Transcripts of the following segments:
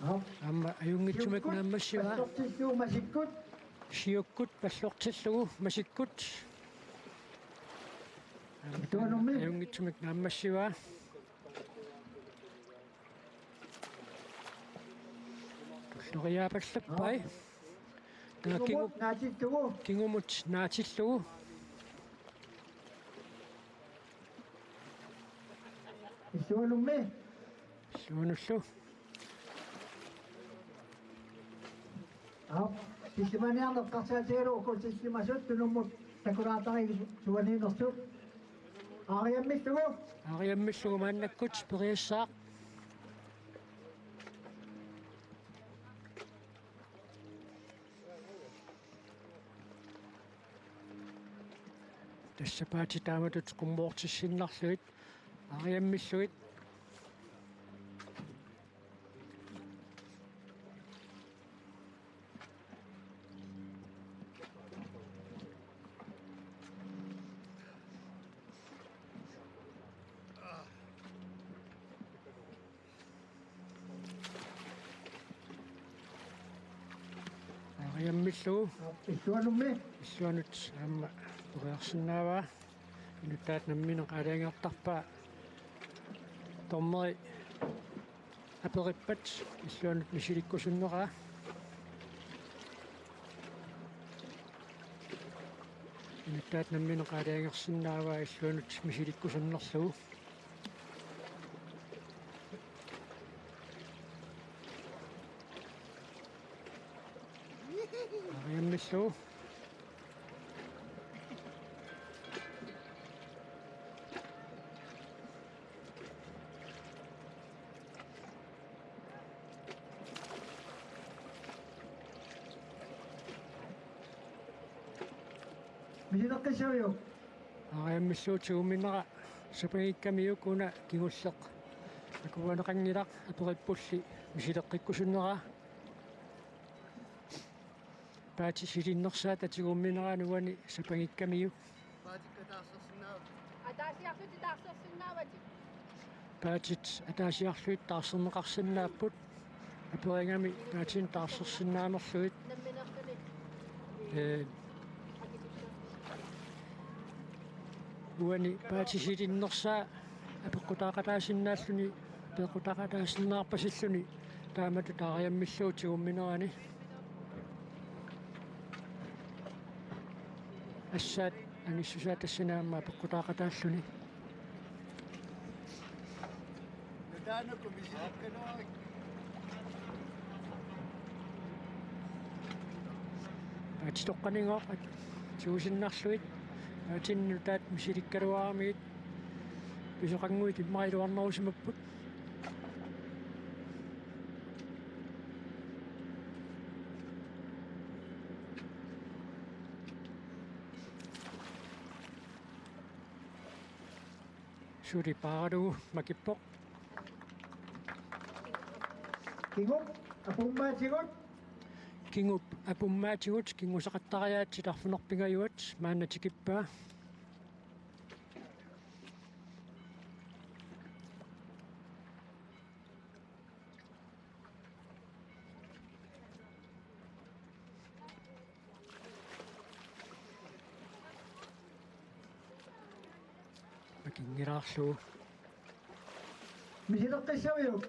аюнгитсумак нааммассига пассортиллуу масиккут сиуккут паллортиллугу масиккут туанумми аюнгитсумак нааммассига лориаапаллаппай кингумут наатиллугу кингумут наатиллугу исуалумми сунуллу силлиманиарнеққарсаатигалу укусиллимасут тунуммут такураатари суанинерсут ариаммиллугу мааннаккут периассаақ тассапаати тааматут куммоортиссиннарлугит ариаммиллугит ариаммиллугу иллуанут аама периарсинааваа инутаат намминеқ алиангертарпаа тормери апериппат иллуанут мисиликкусуннераа инутаат намминеқ алиангерсинааваа иллуанут мисиликкусуннерлугу ариаммиллугу мисинеққиссавиу ариаммиллуутигумминера сапагиккамиук уна кигуллеқ акуанеқангилақ апериппулли мисилеққиккусуннераа паати силиннерсаа татигумминера нуани сапагиккамиук паатит атаасиарлуит таарсернеқарсинааппут аперингами паатин таарсерсинаамерлуит уани паати силиннерсаа апеққутаақатаасиннааллуни пеққутаақатаассиннаарпасиллуни таамату таариаммиллуутигумминерани ассаат аниссусаат тассинаамма пеққутаақатааллуни даанакку мисилаккануа атитоққанингоо тиусиннарлуит атиннутаат мисиликкалуарамигит писоқангуит иммарилуарнерусимаппут сури пааругу макиппоқ кингуп апуммаатигут кингуп апуммаатигут кингусақаттариаатси тарфунерпингаюат мааннатикиппаа макингираарлуу мисинеққиссавиу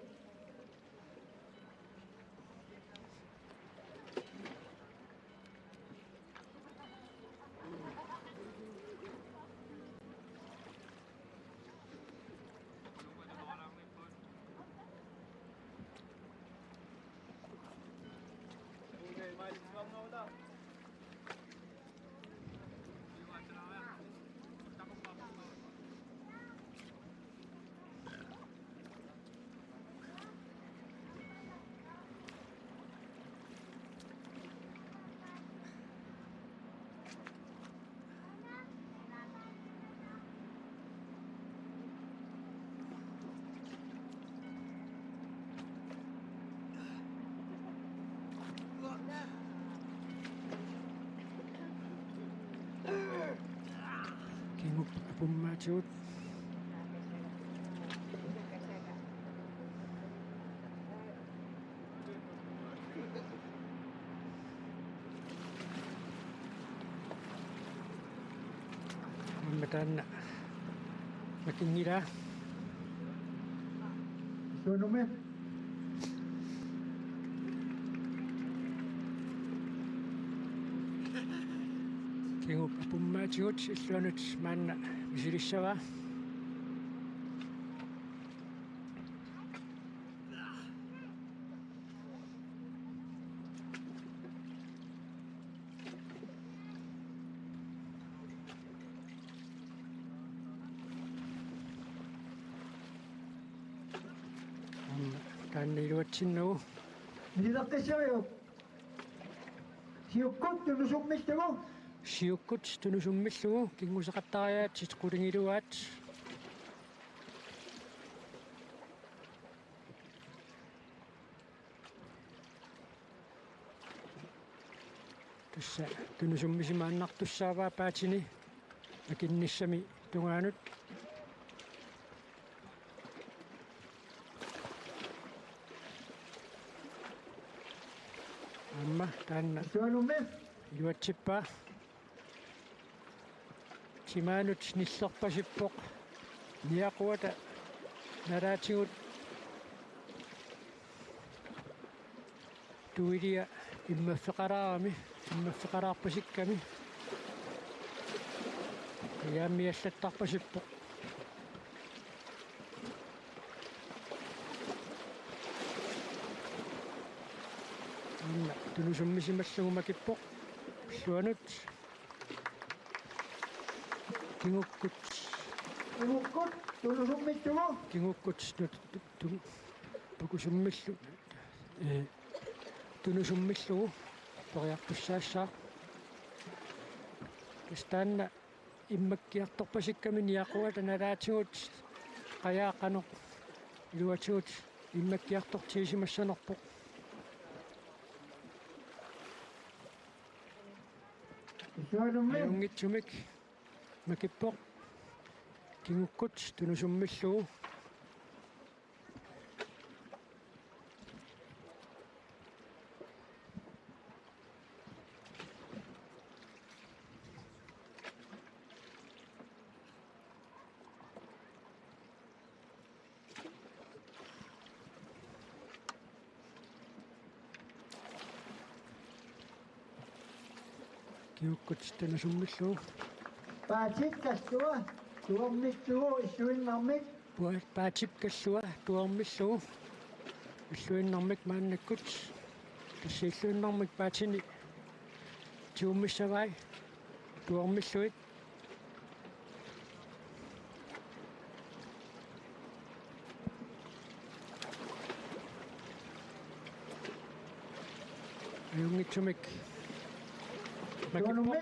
кингуп апуммаатигут Matan makingira. Sunume. Kingup apummaatigut illuanut maanna misilissava. Taanniluatsinnugu Misinaqqissiuyuk. Siukkut tunusummistugu. siukkut tunusummilugu kingusaqattariaatsit qulingiluaat. Tussa tunusummisimaannartussaavaa paatini akinnissami tungaanut. Amma taanna Sunume. iluatsippa simaanut nillerpasippoq niaquata naraatigut tuilia immaffeqaraarami immaffeqaraarpasikkami yaammiallattarpasippoq anna tunusummisimallungu makippoq illuanut kingukkut Imukkut tunusummistugu. kingukkut pukusummillu tunusummillugu toriartussaassaa tastaanna immakkiartorpasikkami niaquata nalaatigut qayaaqanoq iluatigut immakkiartortiisimassanerpoq Sunume. ayungitsumik makippoq kingukkut tunusummillugu kingukkut tunusummillugu Paatsit kastua. Tuommittugu issuinnarmik. paatipkallua tuarmillugu illuinnarmik maannakkut tassiilluinnarmik paatini tiummissavai tuarmilluit ayungitsumik makippoq Sunume.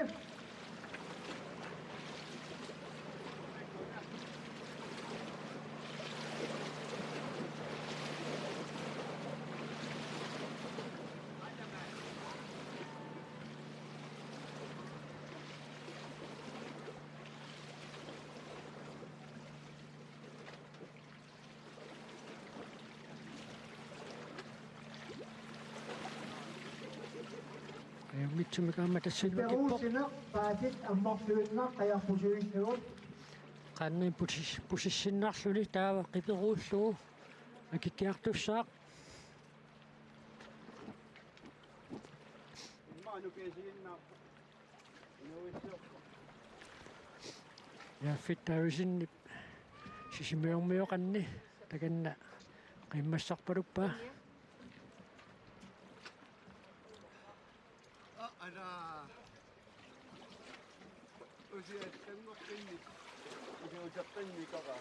ayungitsumik aama tassilmakippoq Peruusinaq paatsit ammorsuinaq qajarpusuinnugut. qaanni pusissinnarluni taava qiperuullugu akikkiartussaaq yaaffitaavisinni sisimiormioqanni takanna qimmassarpaluppa Ana usiattangortinni usiusaqqinni kaqa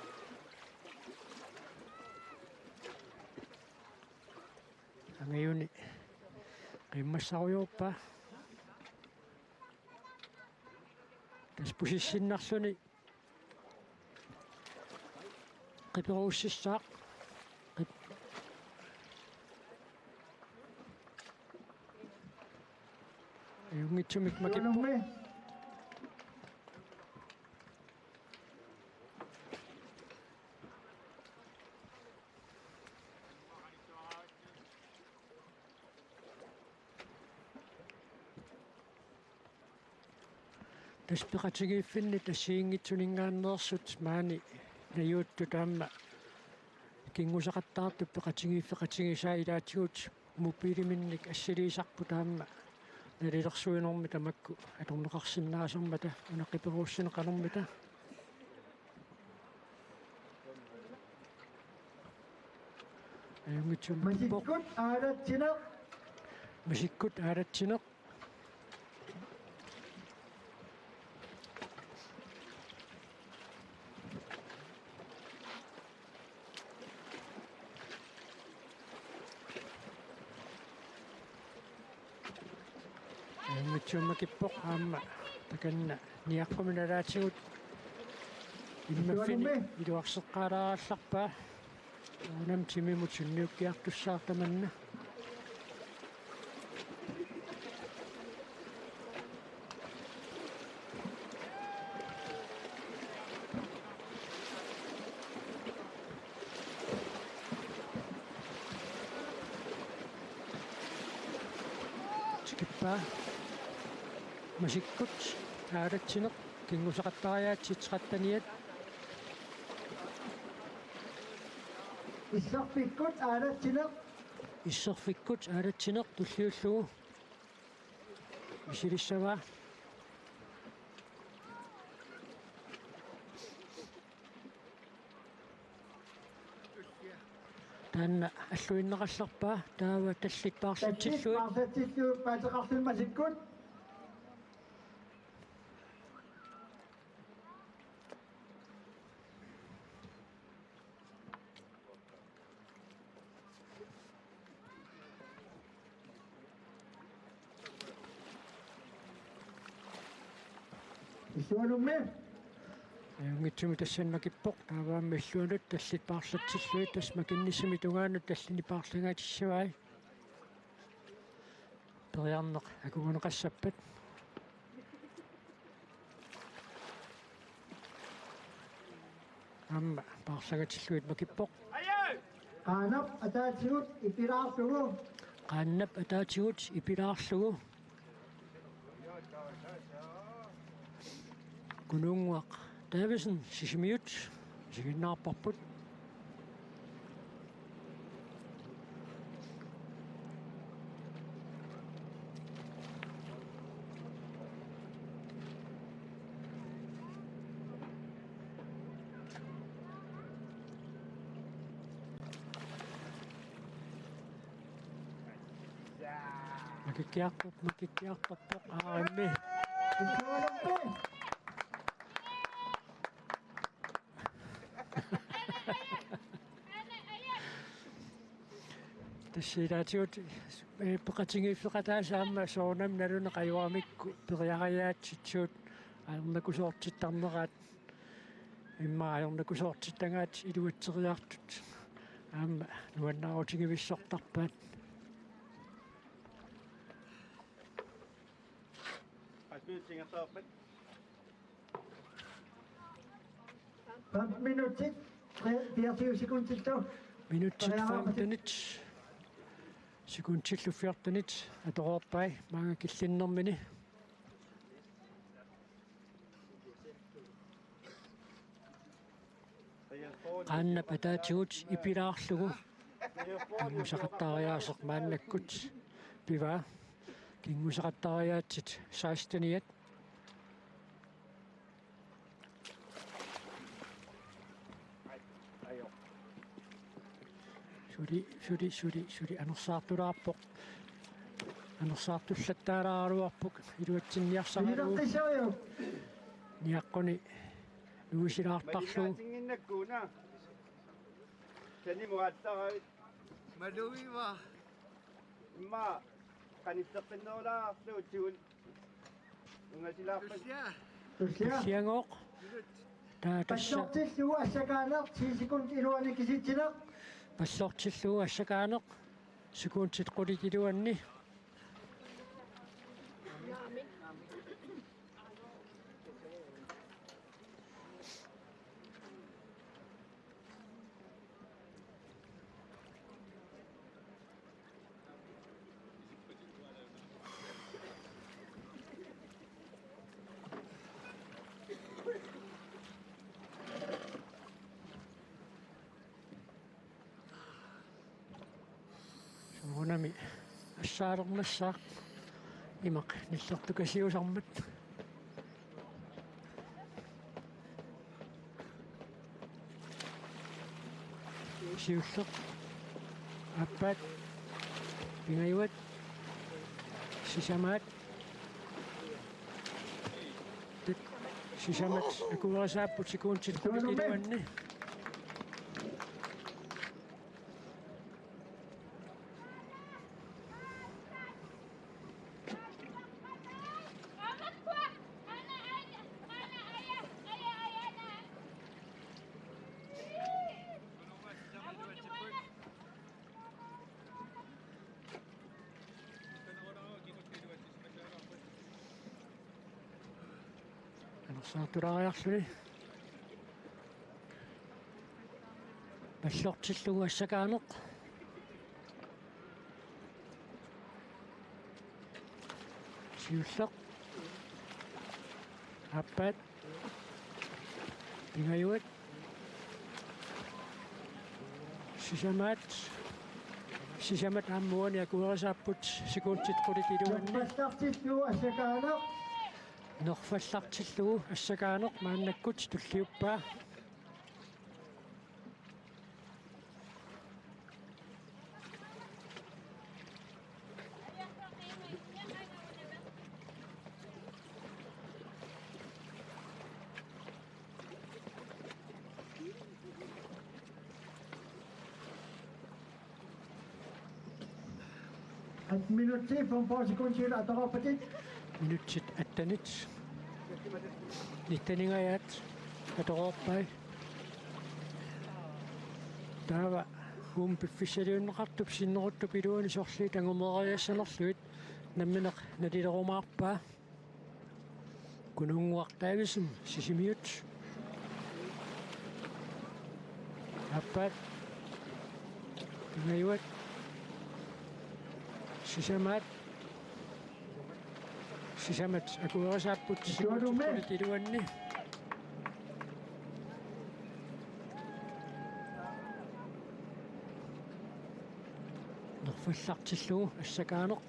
angayuni qimmassaruyorpa tas pusissinnarluni qiperuussissaaq ayungitsumik makippoq Sunume. таспеқатигииффинни тассиингитсунингааннерсут маани наюутту таама кингусақаттаарту пеқатигииффеқатигисаа илаатигут мупилиминник ассилиисарпу таама налилерсуинерми тамакку аторнеқарсиннаасермата унаққиперууссинеқалермита аюнгитсуммакиппоқ Масиккут ааратсинеқ масиккут аалатсинеқ аюнгитсуммакиппоқ аама таканна ниаққуминалаатигут иммаффини илуарсеққалааралларпаа унам тимимут сунниуккиартуссаартаманна тикиппаа масиккут ааратсинеқ кингусақаттариаатситсеқаттаниат иссарпиккут ааратсинеқ иссерфиккут ааратсинеқ туллиуллугу исилиссаваа таанна аллуиннеқаллерпаа таава таллиппаарсатсиллуит паарсатсиллуут паатеқарсун масиккут исуанумми аюнгитсуми тассаннакиппоқ тааваамми аллуанут таллиппаарсатсиллуит тас макиннисими тугаанут таллинипаарлангаатиссавай периарнеқ акугунеқассаппат амма паарлагатиллуит макиппоқ qaanap ataatigut ipiraarlugu qaannap ataatигут ипилаарлугу кунунгуақ таависен сисимиут сигиннаарпарпут макиккиарпарпоқ ааримми исуанумми тассилаатигут пеқатингииффеқатаасаама соонам налуне қаюамикку периариаатситсуут аернакусоортиттарнераат имма аернакусоортиттангаат илуатсериартут аама нуаннаарутингивиссортарпаат Asmilsingasaapat. 5 minutit 24 sekundtiltu минутсит 5 секундтиллуффиартанит аторорпай маага киллиннэрмини qaanna pataatigut ipilaarlugu kinngusaqattariaasaq maannakkut piva kinngusaqattariaatsit saastaniat suri anersaartulaarpoq anersaartullattaalaaraluarpuk iluatsinniarsarugu Pinaqisaaju niaqquni nuisilaartarlugu Tinginnakkuuna. Sani muattarait. Maluiva. Imma qanisseqinnoolaarlu tuun. Ungasilaarpat. tussia siangooq taa tassa passortillugu assakaaneq 10 sekund iluanikisitsinaq пассортиллугу ассакаанеқ секундтит qulitiluanni Unami assaalernassaq imaq nillertukasiusarmat siulleq appat pingayuat sisamaat sisamat akuarasaaput sikuuntit qulikiluanni Saaturaajaqsuni паллортиллугу ассакаанеқ сиуллеқ аппат пингаюат сисамат аммуани акуерисааппут секуунтит qulикилуанни Паллартиллугу ассакаанеқ норфаллартиллугу ассакаанеқ мааннаккут туллиуппаа minuutti from 4 sekundir ataqappatit минутсит аттанит ниттанингаят атороорпай таава хум пиффисалиуннеқартуп синнерутту пилуани сорли тангумериассанерлуит намминеқ налилерумаарпаа кунунгуартаависум сисимиут аппат пингаюат сисамат акуерисааппут сикуутилуанни нерфаллартиллугу ассакаанеқ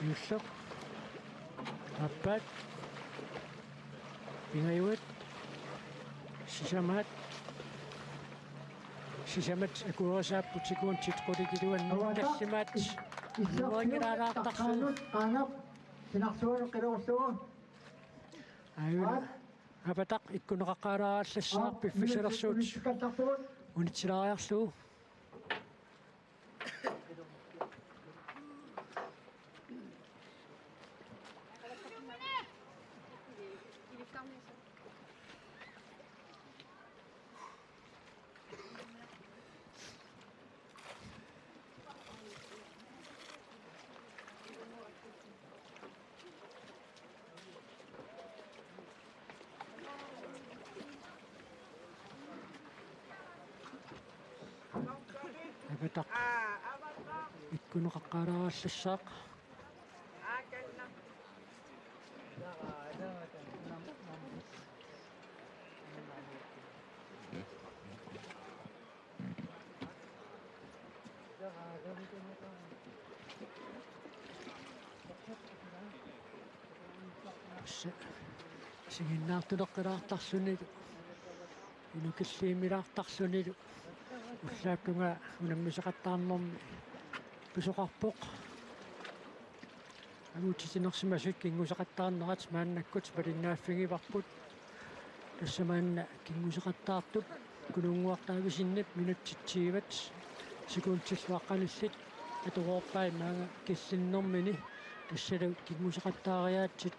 сиуллеқ аппат пингаюат сисамат акуерисааппут сикуунтит qulикилуанни тассимаат нуангилаалаартарсуу qaanap sinarsuunu qiluursuu аюна апатақ иккунеқаққаларааллассаар пиффисалерсуут kallartugut унитсилариарлуу апатақ иккунеқаққаларааллассаақ сигиннаартулеққилаартарсунилу инукиллиимилаартарсунилу уллааккунга унаммисеқаттаарнэрми писоқарпоқ агуутисинерсимасут кингусеқаттаарнерат мааннаккут палиннааффигиварпут тассамаанна кингусеқаттаартуп кулунгуартаависиннап минутситсииват секуунтиллуаққануллит атуроорпай маага киссиннэрмини тассалу кингусеқаттаариаатсит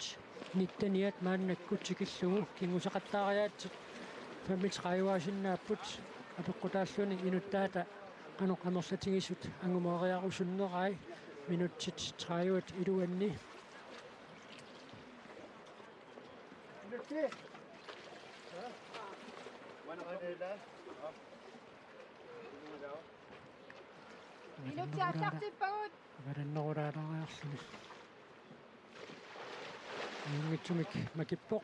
ниттаниат мааннаккут сикиллугу кингусеқаттаариаатсит фамит қаюасиннааппут апеққутааллуни инуттаата каноқ амерлатигисут ангумариарусуннерай минутсит 30 илуанни minuutsi. Mana kanila? Minuutsi asartin pagut. Varannoraaraaqarsuni ingitsumik makippoq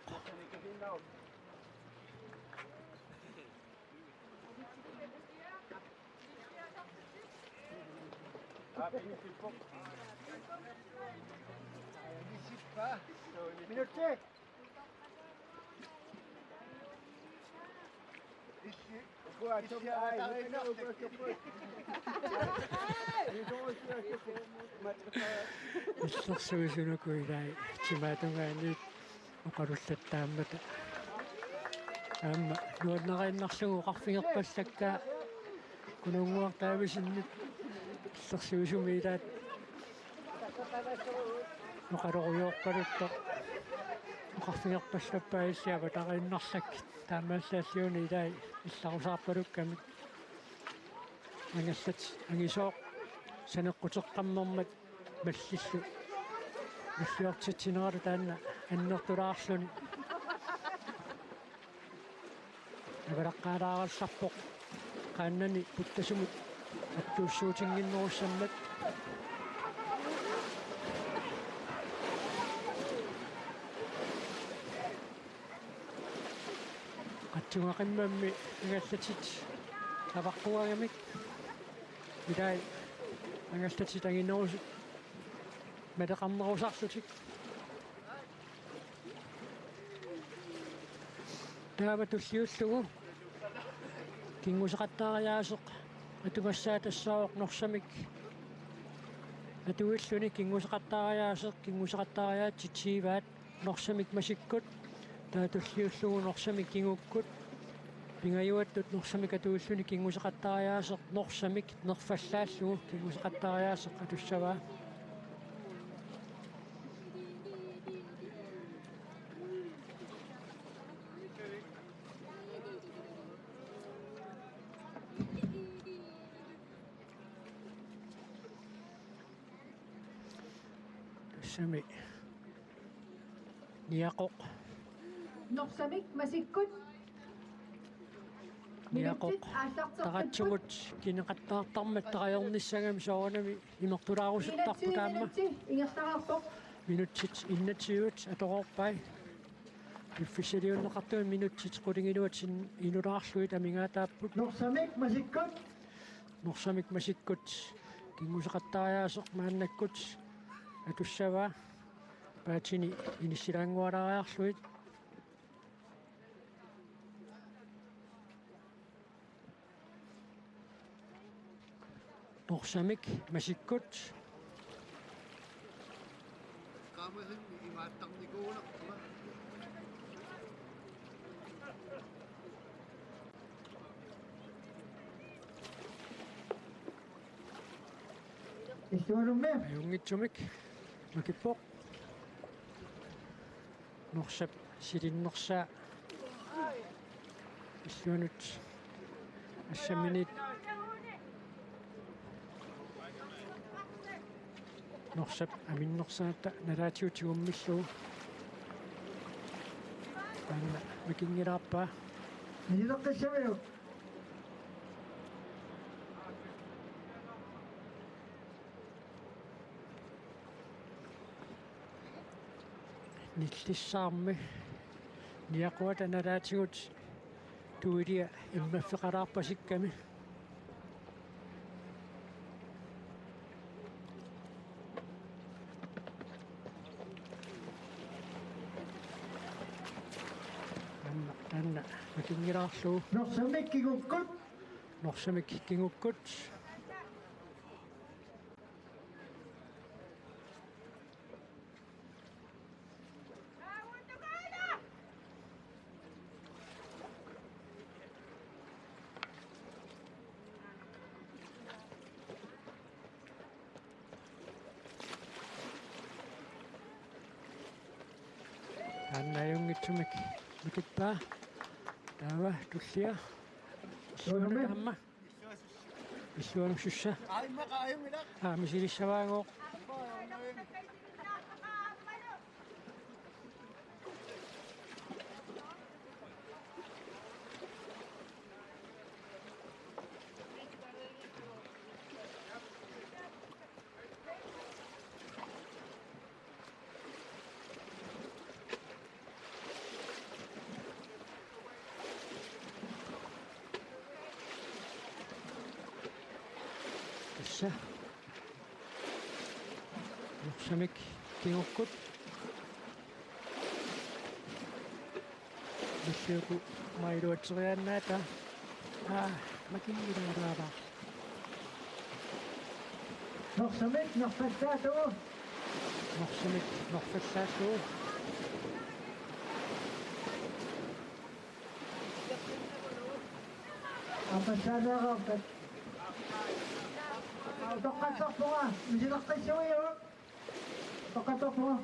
Minuutsi. иллерсуисунукуилай тимаатунгаани оқалуллаттааммата аама нуаннерииннарсугу қарфингерпассаккаа кунунгуартаависиннит иллерсуисумиилаат оқалоруйоорпалутто оқарфингерпассаппаиссиава тарииннарсак таамаассааллиуни илай илларусаарпалуккамик ангассат ангисоо санеққутеққаммермат маллиллу маллиортитсинералу таанна аннертулаарлуни авалаққаалааралларпоқ qaannani puttасумут аттууссуутингиннеруссаммат qatsuнгақиммамми ангаллатит аваққуагамик илай ангаллатит ангиннерусут матеқарнерусарлутик таава туллиуллугу кингусеқаттаариаасеқ атугассаа тассаоқ норсамик атуиллуни кингусеқаттаариаасеқ кингусеқаттаариаат титсиваат норсамик масиккут таатуллиуллугу норсамик кингуккут пингаюаттут норсамик атуиллуни кингусеқаттаариаасеқ норсамик нерфаллааллугу кингусеқаттаариаасеқ атуссаваа сами ниақоқ Норсамик масиккут. ниақоқ таратсугут кинеқаттаартармат тариорниссагами соонами имертулаарусуттарпу таама Ингертараарпоқ. минутсит иннатсиут аторорпай иффисилиуннеқартуи минутсит қулингилуатсин инулаарлуит амингаатааппут Норсамик масиккут. норсамик масиккут кингусеқаттаариаасеқ мааннаккут атуссава паатини иниссилаангуалаариарлуит норсамик масиккут Kamuhin imaattarnikuuneq Istuanumme. аюнгитсумик макиппоқ норсап силиннерсаа иллуанут ассаминит норсап аминнерсаата налаатиутигуммиллуу анна макингилаарпаа Нилеққиссамиук. ниллиссаарми ниақуата налаатигут туилиа иммаффеқалаарпасикками танна макингилаарлуу Норсамик кигуккут. норсамик кингуккут аннаюнгитсумик микиппаа таава туллиа иллуанутаама иллуанусусса мисилиссаваагоо assa norsamik kingukkut misiuku mailuateriannaata makingilaaraava Norsamik, norfattaatu. norsamik norfallaalluu Apasaadaaqarpat. Toqqatorpuqa, misileqqissuiu. Toqqatorpuqa.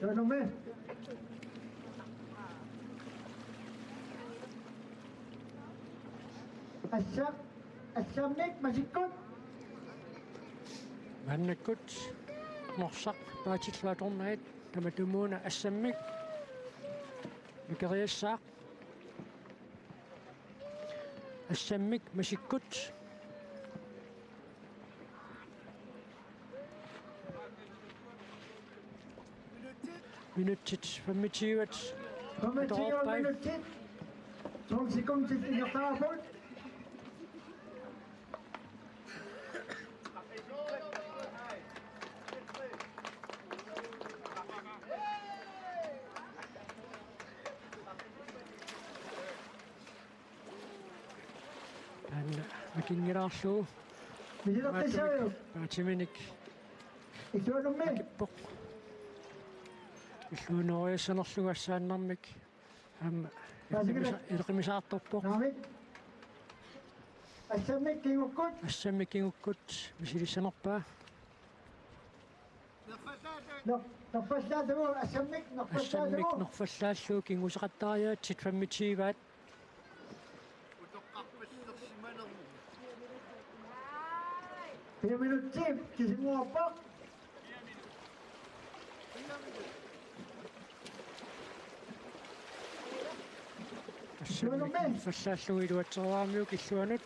Sonume. Assamnik masikkut. mannakkut norsaq paatillaatornait tamatumuuna assammik mikeriassaaq assammik masikkut minuttit 25 Kommentio minutit. 12 sekunder i Nordafot. makingiraarluu Misileqqissuiu. paatiminik Isuanumme. kippoq illuuneriassanerlugassaannarmik amma ilqimisaartorpoq Naamik. Assamnik kingukkut. assammikingukkut misilissanerpaa Norfattaatu. Assamnik assammik norfattaatu. norfallaalluu kinguseqattariaatsit fammitiivaat Utoqqarpassersimanermu. 4 minutit. Kisimuappoq. assammik fallaalluu iluateriaamiuk illuanut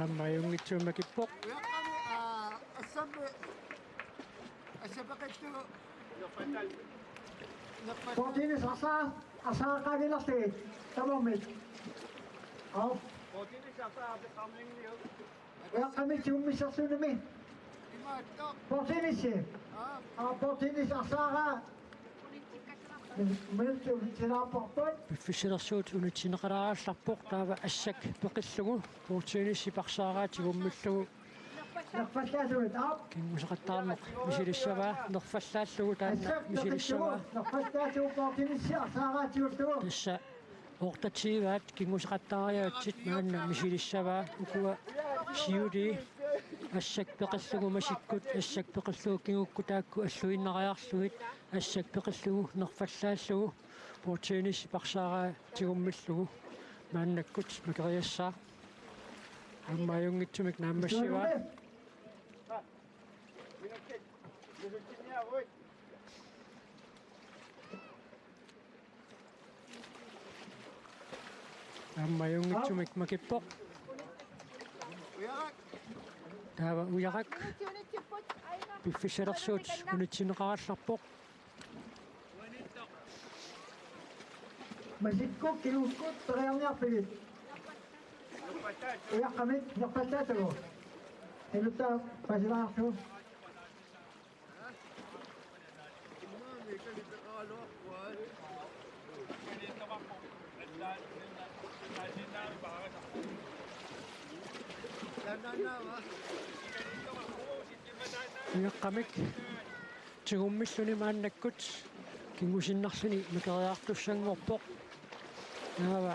amma ajungitsuuma kippoq Uyaqqami assamme assapaqallu naqpat Fortinis asaaqagilartigit. Tamommit. Au. Uyaqqamit siummissersunumi. imaattoq Fortinissi. Fortinis asaaqa. Minuttu silaaporput. Piffisilersuut unitsinneqalaarallarpoq taava assak peqillugu puurtiinissi parsaaraatigummullugu Norfattaatuit. Au. kinguseqattaarneq misilissavaa nerfallaallugu taanna Assak misilissavaa peqillugu. Norfattaatu fortinissi asaaqaatiullugu. tassa ortatiivaat kinguseqattariaatsit maanna misilissavaa ukua siuli assak peqillugu masikkut assak peqillugu kingukkutaakku alluinnariarluit assak peqillugu nerfallaallugu puurtiinissi parsaaraatigummullugu maannakkut makeriassaa amma ajungitsumik naammassivaa amma ajungitsumik makippoq uyaqak taava ujaqak Unit piffisalersuut unitsinneqarallarpoq Masikkuk kinukkut teriarniarpigit. Uyaqqamit norfattaatugu. Ilutta pasilaarsu. imaami kalipeqaaluarpuat yananaava uyaqqamik tigummilluni maannakkut kingusinnarluni makeriaartussangorpoq naava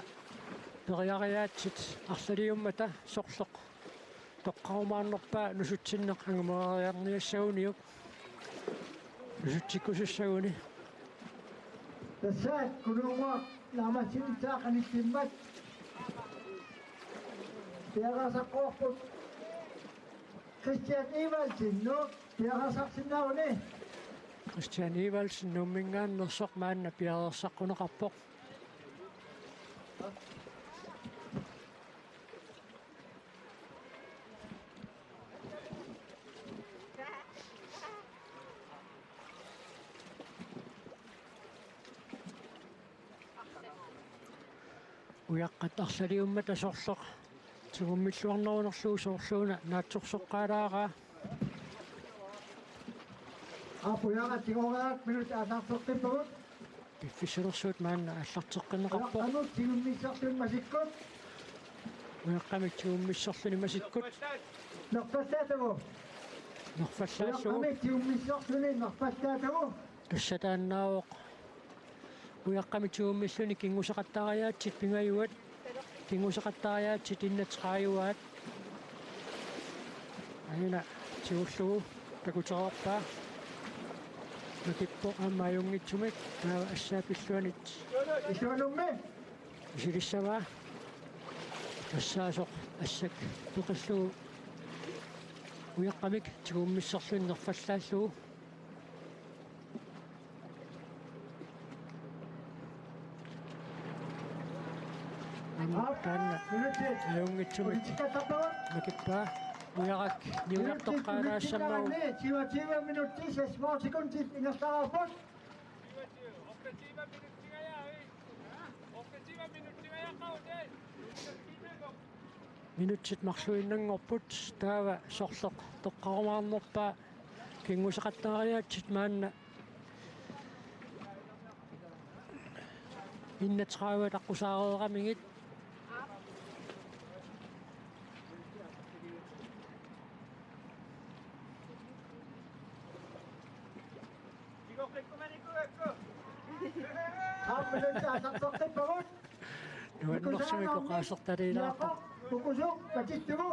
periariaatsit арлалиуммата сорлоқ тоққарумаарнерпаа нусутсиннеқ ангумариарниассагуниук нусутсиккусуссагуни Tassaat kunuuaq laamasintaaqanittimmat. Piarasaqquarput. Christian Evalsinnu piarasaqsinnauni. Christian Evalsen nummingaannersoq maanna piarersaqquneqarpoq уяққатарсалиумма тасорлоқ тигуммиллуарнерунерлуусоорлууна наатсорсоққалаагаа Apuyaga tingogaat minut asaqsoqtipagut. пиффисулерсуут маанна аллартеққинеқарпоқ Anu tingummisartun masikkut. уяққамик тигуммиссорлуни масиккут Nerpastaatagu. норфаллааллугу Ами tingummisartuni nerpastaatagu. тассатааннаавоқ уяққамик тигуммиллуни кингусеқаттаариаатсит пингаюат кингусеқаттаариаатсит иннатеқааюаат аина тигуллугу такутероорпаа накиппо аммаюнгитсумик таава ассаапиллуанит Isuanummi. исилиссаваа тассаасоқ ассак тоқиллугу уяққамик тигуммиссерлуни нерфаллааллугу таанна Minutit. аюнгитсумик Ulitikatapagut. накиппаа уярак ниунартоққалаассаммагу Chiva minutis esmoortikuntit ingertaraaput. минутсит марлуиннангорпут таава сорлоқ тоққарумаарнерпаа кингусеқаттаариаатсит маанна иннатеқаават аққусаареерамигит Minut asaqsoqtipagut. нуаннэрсуми коқаасерталилааққа Pukusuk patittugu.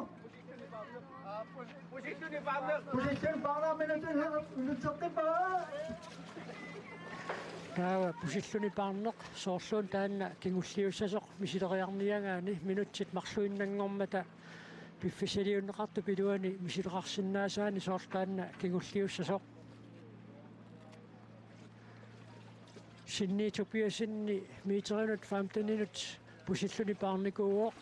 Position para minut soqtipagut. таава пусиллуни паарнеқ соорлуун таанна кингуллиуссасоқ мисилериарниагаани минутсит марлуиннангормата пиффисалиуннеқарту пилуани мисилеқарсинаасаани соорлтаанна кингуллиуссасоқ синни тупиасинни миитеринут 15 минут пусиллуни паарникууоқ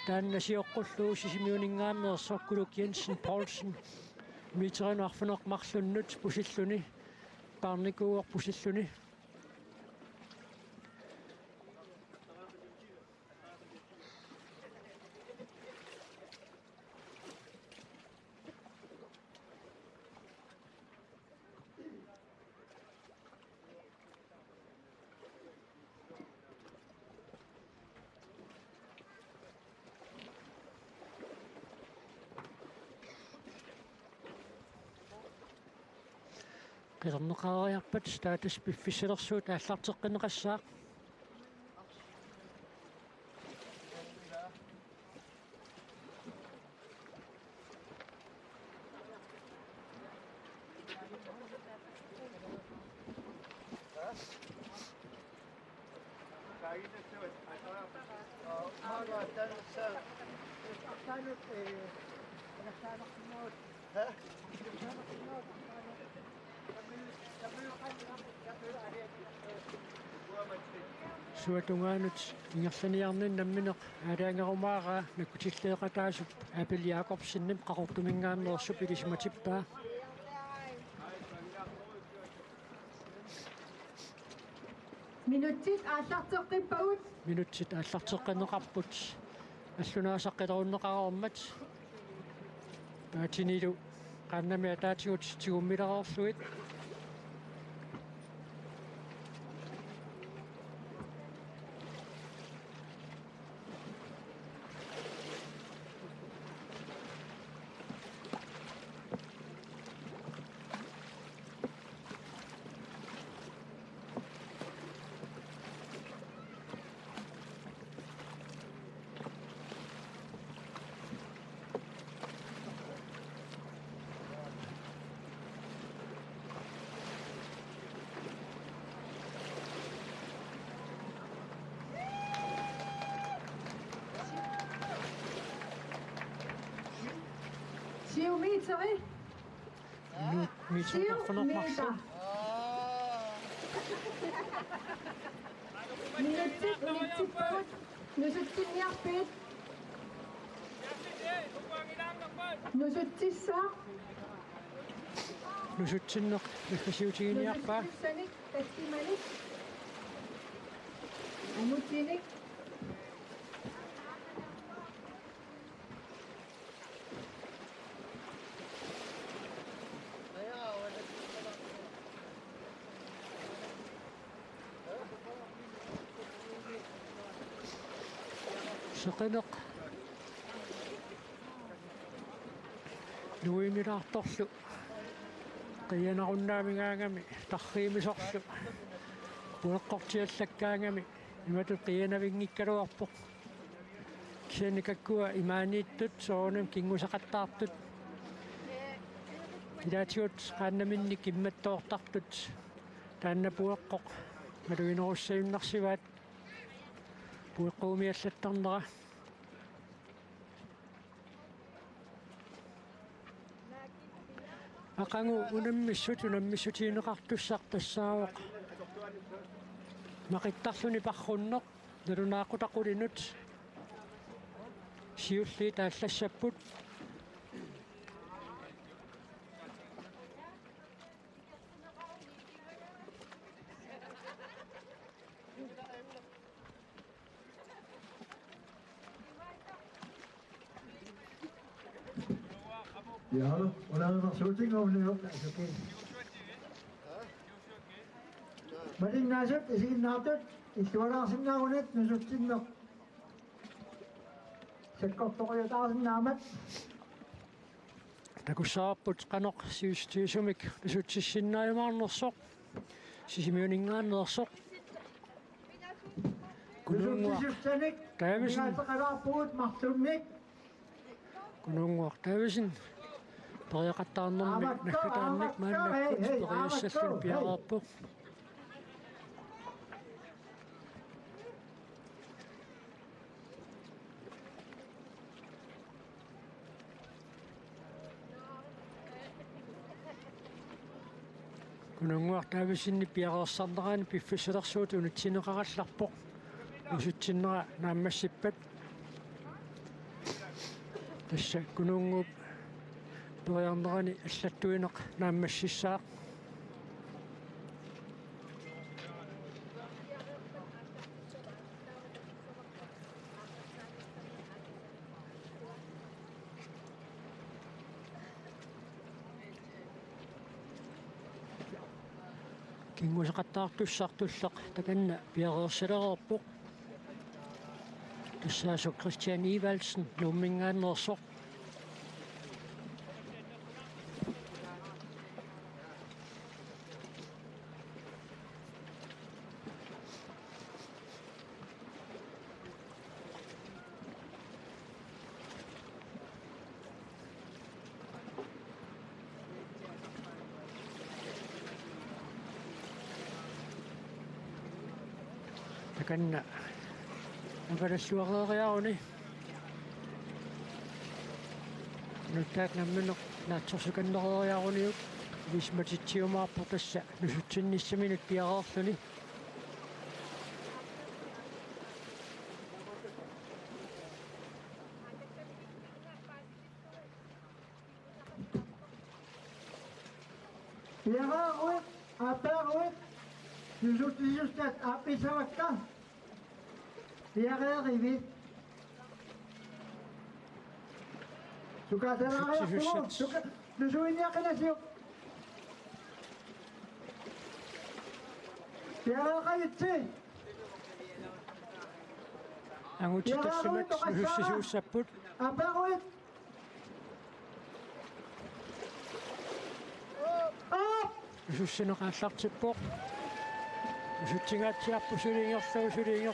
таанна сиоққуллуу сисимиунингаамнерсоқкулук Jensen Poulsen миитерину арфунеқ марлуннут пусиллуни паарникууоқ пусиллуни qisarneqaariarpat staatus piffisalersuut ааллартеққинеқассаақ суатунгаанут ингерланиарнин намминеқ алаангерумаараа наккутиллеэқатаасуп апел Якобсинним қақортумингааннерсуп илисматиппаа Minutit аллартеққиппагут. минутсит ааллартеққинеқарпут аллунаасаққилеруннеқараормат таатинилу қаннами атаатигут тигуммилереорлуит Siumiteri. миитернарфунеқмарлу Minutit ulitippagut. Nusuttinniarpiit. Nusuttissaa. нусутсиннеқ наккасиутигиниарпаа Nusuttissanik tastimanik. Amutinik. seqineq nuiminaartorlu qiyanarunnaamigaangami tarriimisorlu pueqqortiallakkaangami imatut qiyanavingikkaluarpoq kianikakkua imaaniittut soonam kingusaqattaartut ilaatigut qaannaminni kimmattoortartut taanna pueqqoq maluinerussayunnarsivaat pueqquumiallattarnera aqangu unammissuutiineqartussaq tassaavoq maqittarluni parrunneq nalunaaqutaqulinut siulli taallassaput Ja, hallo shooting over nu. Dat is oké. Maar ik naast is in nadat ik hoor als ik nou net nu shooting nog. Zet kop toch je taal namen. takussaarput qanoq siustiisumik pisutсиссиннааймаарнерсоq sisimiuningaannersoq kununguaq taavisin kununguaq taavisin periaqattaarnermi nakkataannik maannakkut periassallun piaqaarpuq kununguaq taavisinni piaqersarneraani piffissulersuut unitsineqarallarpoq usutsinera naammassippat tassa kununguup periarnerani аллаттуинеq naammassissaaq кингусеқаттаартуссартуллеқ таканна пиареерсилерерпоқ тассаасу Christian Ivalsen нуммингааннерсоқ таканна аваллуареериарuni нутаат намминеқ наатсорсуканнереериаруниук висматитсиумаарпо тасса нусутсинниссаминут пиареерлуни Piaqaaruit, apaaruit, nusuttisustat aapisavakka. Piaqeerivit. Sukaatanaariartugu, nusuiniaqinasiuq. Piaqeeqajitsi. ангутитассамат нусуссисууссаппут Apaaruit. нусуссинеқааллартиппоқ усутсингаатсиарпу сулиингерлау сули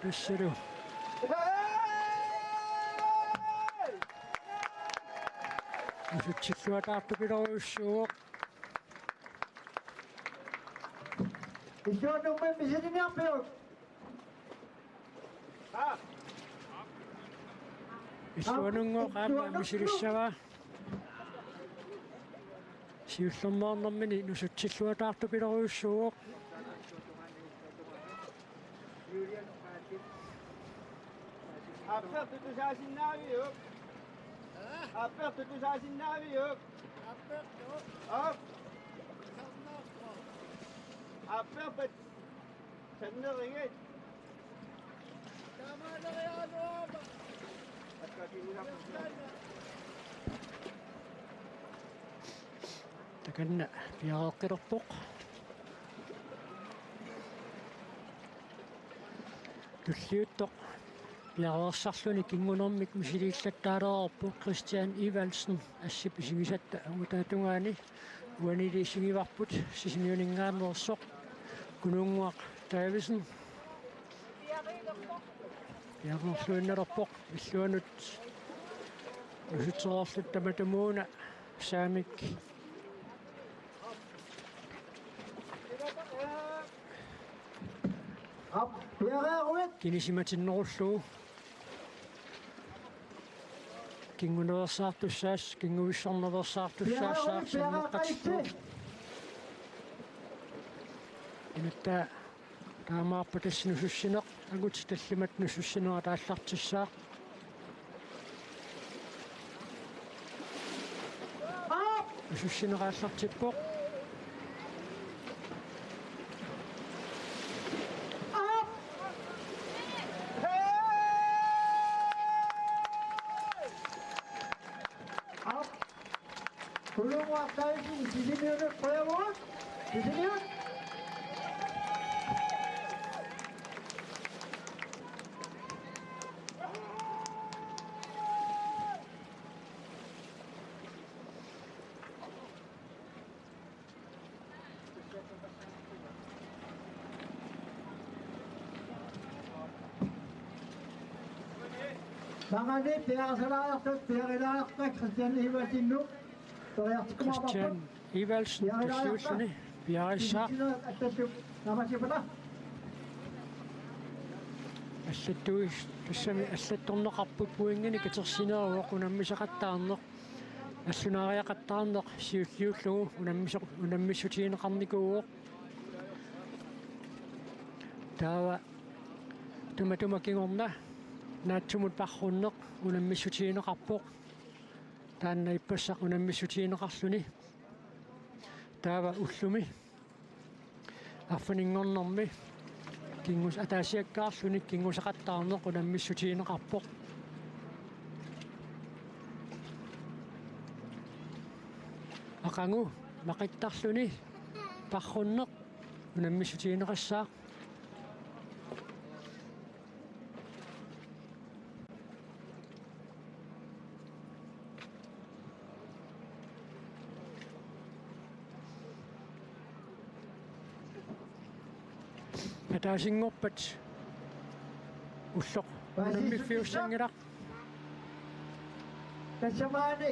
туссалу усутсиллуатаартупилеруйуссууоқ Исуанумме мисилиниарпиук. иллуанунгоо qaamma мисилиссаваа сиуллернаарнэрмини нусутсиллуатаартупилеруйуссууоқ Aperto tu saasinnaaviyuk. Aperto tu saasinnaaviyuk. Aperto. Op. Sarnaaqqa. Aperto. Sanneringet. Tamalerianuama. таканна пиареққилерпоқ tulliuttoq piarersarluni kingunermik misiliillattaaleerpu Christian Ivalsen assip isigisatta angutaatungaani uaniliisigivarput sisiniuningaannersoq kununguaq Davisen piarersluinnalerpoq illuanut usutserorlut tamatamuuna saamik Up, piareeruit. kinisimatinnerullugu kingunersaartussaas kinguissarnersaartussaassaarsanneqqatittuuq inattaa taamaarpa tassinusussineq agut tallimat nusussinera taallartissaaq Up, nusussineraаллартиппоq up. Up. Kulunguaq Davisen sisiniunut qoyavuut. Sisiniut. Mangani piarsalaartut piarilaartak Christian Ivalsinnu. Christian Ivalsen tulliulluni piarissaaq Attattuk namasipala. аллаттуис тассами аллатторнеқарпут пуингини катерсинеруоқ унаммисақаттаарнеқ аллунаариақаттаарнеқ сиуллиуллугу унаммиссутиинеқарникууоқ таава туматумакингорна наатсумут парруннеқ унаммиссутиинеқарпоқ таанна иппассақ унаммиссутиинеқарлүни таава уллуми арфанингорнэрми кингус атаасиаккаарлүник кингусақаттаарнеқ унаммиссутиинеқарпоқ ақангу мақиттарлүни парруннеқ унаммиссутиинеқассаақ атаасингорпат уллоқ унаммиффиуссангилақ Tasamaani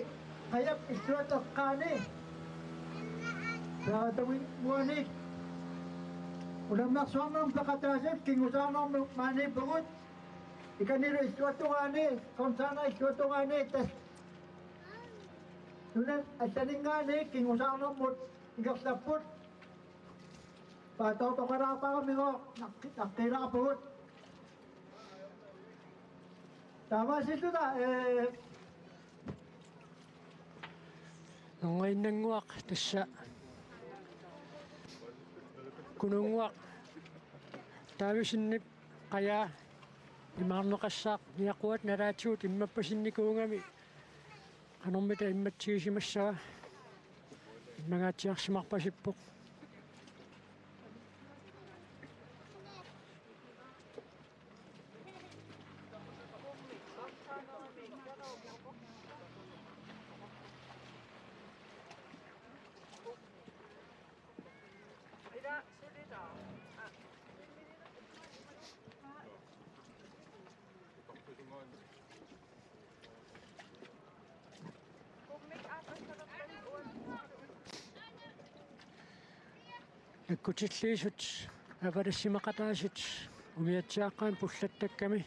qayap issuataqqaani. Saatawin muani. Ulamnaqsuarnam paqataasat kingusaarnam maani pugut. Ikaniru issuatugaani, konsaana issuatugaani tas. Nunan asaningaani kingusaarnammut igarlapput. Paatautoqaraaqaramigo naqqiraaqpugut. Tamasituda нангайнангуақ тасса кунунгуақ таависиннип қаяа имаарнеқассаақ ниақуат налаатсуут иммаппасинникуунгами анормита имматсигисимассава иммагаатсиарсимарпасиппоқ наккутиллиисут авалассимақатаасит умиатсааққаан пуллаттакками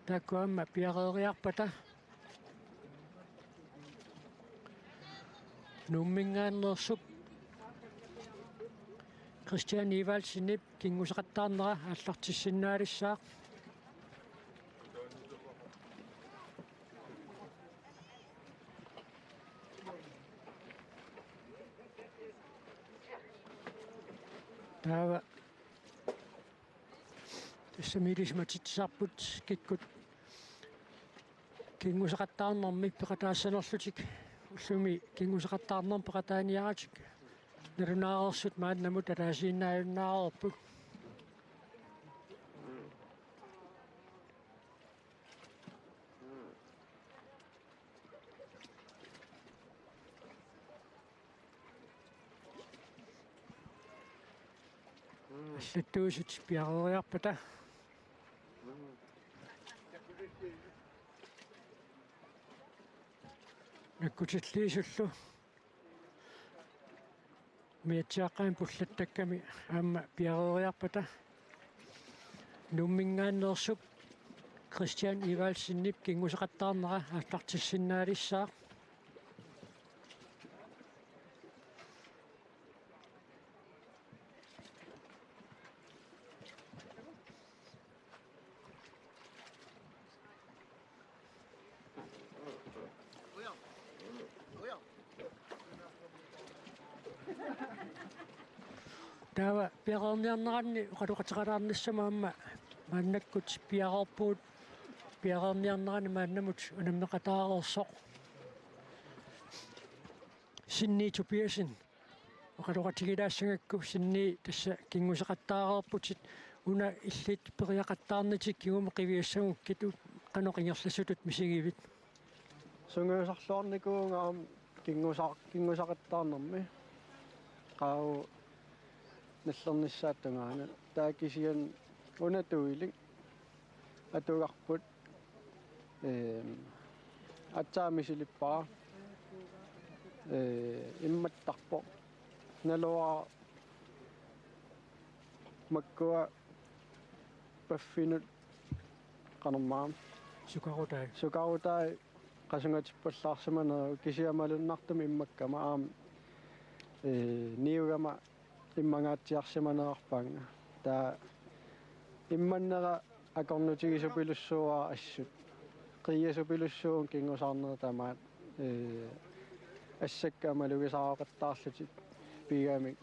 тааккуамма пиареериарпата нуммингааннерсуп Christian Ivalsenip кингусақаттаарнера ааллартиссиннаалиссаақ таава тассамилисматитсаарпут киккут кингусақаттаарнэрми пеқатаассанерлутик уллуми кингусақаттаарнер пеқатааниаратик нарунаарерсут маат намут алаасииннааюннаарерпут аллаттуусут пиарериарпата наккутиллиисуллу миатсааққаан пуллаттакками аама пиарериарпата нуммингааннерсуп Christian Ivalsinip кингусеқаттаарнера ааллартиссиннаалиссаа тава пиареерниарнеранни оқалуқатеқалаарниссама аама мааннаккут пиареерпуут пиареерниарнерани мааннамут унаммеқатаарерсоқ синни тупиасин оқалуқатигилаассагакку синни тасса кингусеқаттаарерпутит уна иллит периақаттаарнитик кигуме қивиассагуккит каноқингерлассутут мисигивит сунгуусарлуарникуунгаам кингусақаттаарнерми қау наллерниссааттунгаана таакисиан унатуилик атугарпут атсаамисилиппаа имматтарпо налуа маккуа паффинут канамаам сукарутай qasungatippallаарsamana kisiamalunartumi immakkama aam niugama иммангаатсиарсиманеарпаанга таа имманнера акорнутигисупилуссуа ассут қиасупилуссуун кингусаарнера тамаат ассаккаамалугисааоқаттаарлутит пигаамик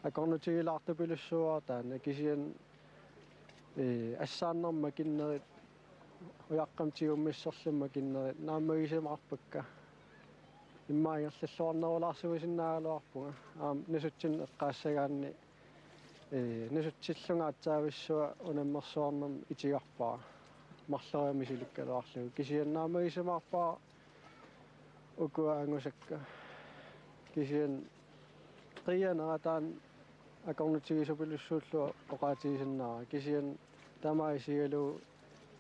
акорнутигилаартупилуссуа таана кисиан ассааннерма киннерит уяққамтигуммиссерлумма киннерит нааммагисимаарпакка иммаингерллуарнерулаарсугисиннаагалуарпунга аам насутсин эққаассагаанни насутсиллунга атсаависсуа унаммерсуарнерм итигарпаа марлериамисиликкалуарлугу кисианнаамагисимаарпаа укуаангусакка кисиан қиянератаан акорнутигисупилуссууллуа оқаатигисиннаа кисиан тамаисигалу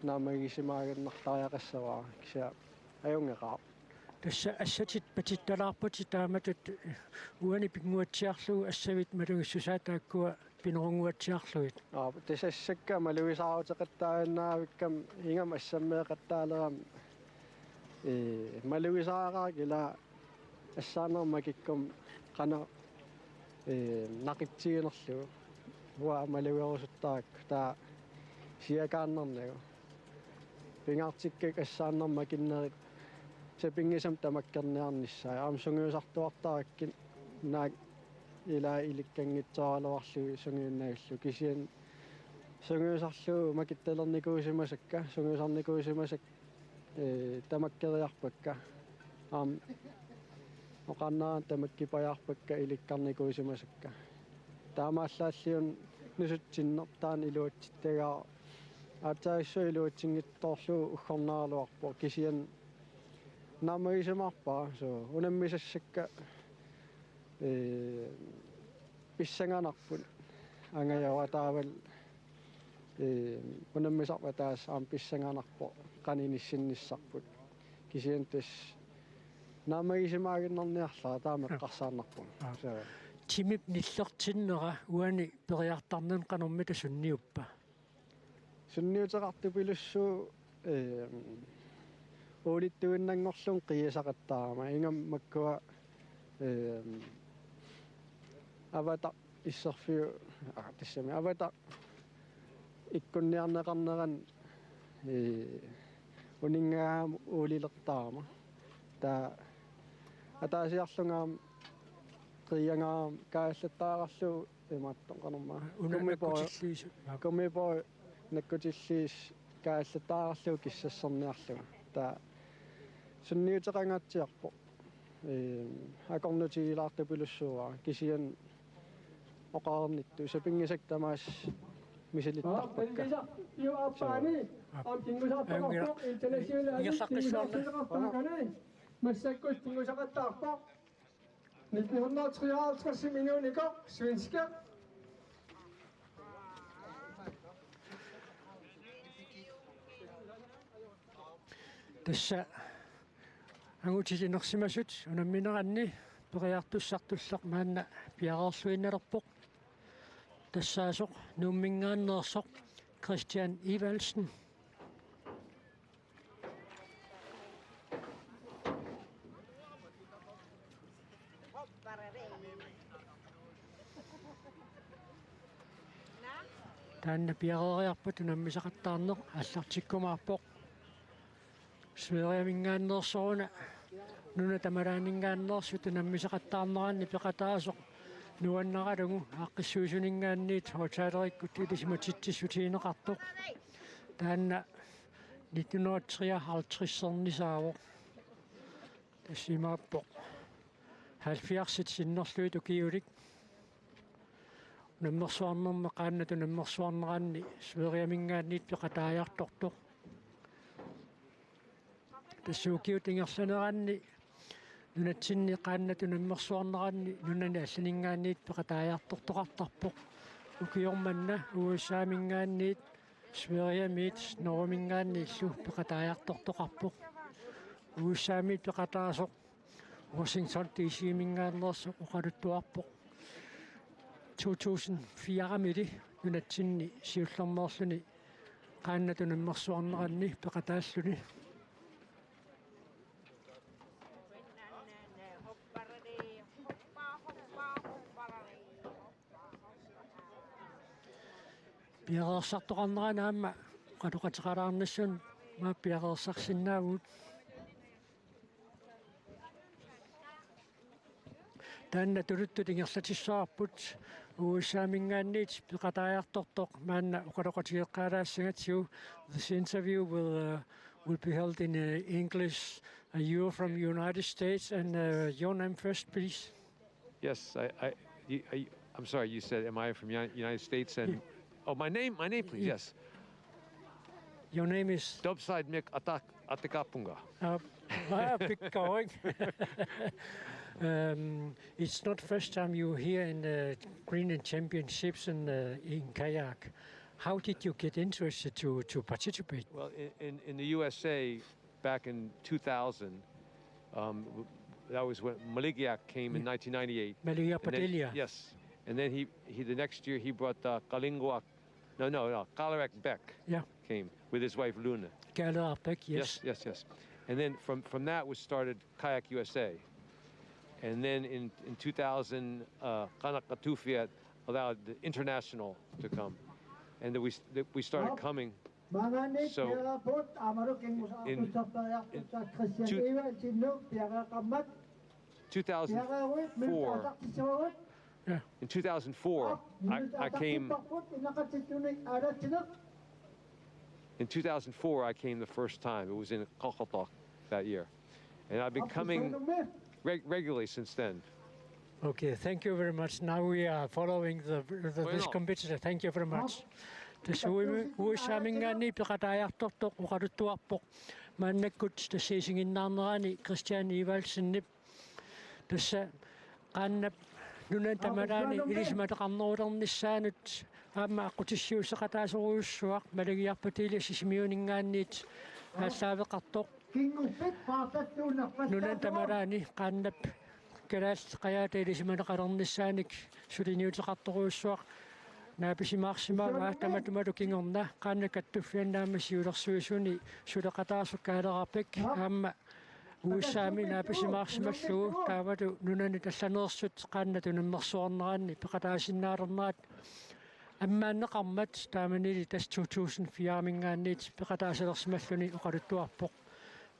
наамагисимаагеннартариақассаваа кися аюнгеқаа тасса ассатит патитталаарпути тааматут уани пингуатсиарлугу ассавит малугиссусаа тааккуа пинерунгуатсиарлугит тасассакка малугисааутеқаттааганаавиккам ингам ассаммеэқаттаалерам малугисаараа кила ассаанерма киккум қана нақитсигинерлугу уа малугиорусуттаак таа сиакааннернагу пингаартиккак ассааннерма киннерит сапингисам тамаккерниарниссаа аам сунгиусартуартараккин наак ила иликкангитсоалуарлуги сунгиуннагаллу кисиан сунгиусарлуу макитталерникуусимасакка сунгиусарникуусимасак тамаккериарпакка аам оқаннаа тамаккипаярпакка иликкарникуусимасакка таамааллааллиун нусутсиннер таан илуатситтагаа атаиссу илуатсингитторлуу уггорнаарлуарпо кисиан наммагисимаарпаа со унаммисассакка писсанганарпут ангаява таавал унаммисарва таас аам писсанганарпо каниниссинниссарпут кисиан тас наммагисимаагиннерниарлаа таамеққарсаарнарпу со тимип ниллертиннера уани периартарнун канормита сунниуппа сунниутерартупилуссуу оолиттуиннангорлун қиасақаттаарама ингам маккуа авата иссерфиу тассами авата иккунниарнеқарнеран унингаам оолилертаарама таа атаасиарлунгаам қиянгаам кааллаттаарарлу имааттоқарнерма коммипоо наккутиллиис кааллаттаарарлу киссассерниарлуга таа сунниутеқангаатсиарпо акорнутигилаартупилуссуа кисиан оқаарнитту сапингисак тамаас мисилиттарпакка юаппаани ам кингусаартарпо интернэшнл массаккус кингусақаттаарпо 1953 millioner svensker тасса ангутилинерсимасут унамминеранни периартуссартуллақ маанна пиараарлуинналерпоқ тассаасоқ нууммингааннеерсоқ Christian Evalsen. Taanna piareeriarput unammisaqattaarneq аллартиккумаарпоq суериамингааннеерсоруна нуна тамалаанингаааннеерсут унаммисақаттаарнеранни пеқатаасоқ нуаннаралугу ааққиссуусунингаанниит хотаалериккут илисматитсисутиинеқартоқ таанна 1953 тассимааппоқ 70 синнерлуит укиулик наммерсуарнерма qaannatu наммерсуарнераанни суериамингаанниит пеқатааярторtoq тассуукиутингерланераанни нунатсинни qaannatu наммерсуарнераанни нунани алланингаанниит пеқатааяртортоқартарпоқ укиорманна уусаамингаанниит суериамиит норумингаанни иллу пеқатааяртортоқарпоқ уусаамиит пеқатаасоқ Washington DC мингааннерсоқ оқалуттуарпоқ 2004 мили нунатсинни сиуллэрмоорлуни qaannatu наммерсуарнераанни пеқатааллуни пиареерсартоқарнеранаама қалоқатеқалаарнассун маа пиареерсарсинаагуут таанна тулуттут ингерлатиссаарпут уусаамингаанниит пеқатааяртортоқ маанна оқалоқатигеққалаассагатсиу. This interview will be held in English. You are from United States and your name first, please. Yes, I'm sorry. You said, "Am I from United States?" And oh, my name, please. Yeah. Yes. Your name is Dobside Mik Atakapunga. Big going. It's not the first time you're here in the Greenland Championships in kayak. How did you get interested to participate? Well, in the USA back in 2000, that was when Maligiak came in 1998. Malia And then- Padelia. Yes, and then he the next year he brought Kalinguak, Kalarek Beck Yeah, came with his wife Luna. Galarbeck, yes. Yes. And then from that was started Kayak USA. And then in 2000, Kanak Katufiat allowed the international to come. And then we started coming. Manganit So, piarapot amaro kengusaartussartariartussa Christian two- Evalsinnu piaraqammat 2004, piarauit minutaasartissavut in 2004, I came. inaqatsittunik aalatsineq In 2004, I came the first time. It was in Kokotok that year. And I've been coming regularly since then. Okay, thank you very much. Now we are following this Bueno. competitor. Thank you very much. Уусаамингаани пеқатааяртортоқ уқалуттуарпоқ мааннаккут тассиисигиннаарнерани Christian Evalsenнип тасса qaannap нунан тамалаани илисматеқарнерулерниссаанут аама аққутиссиуссақатаасоруйуссуақ малагиарпатилиа сисимиунингаанниит ааллаавеқартоқ кингуппит паататтуунерпассаа нунан тамалаани qaannap калаас қаяата илисматеқалерниссааник сулиниутеқарторуйуссуақ нааписимаарсимаа таматумалу кингорна qaannakattuффианнаама сиулерсуисуни сулеқатаасуккаалерарпик аама уусаами нааписимаарсималлугу таавалу нунани талланеерсут qaannatu наммерсуарнераанни пеқатаасиннаалернаат аммааннеқармат тааманили тас 2004 мингаанниит пеқатаасалерсималлуни оқалуттуарпоқ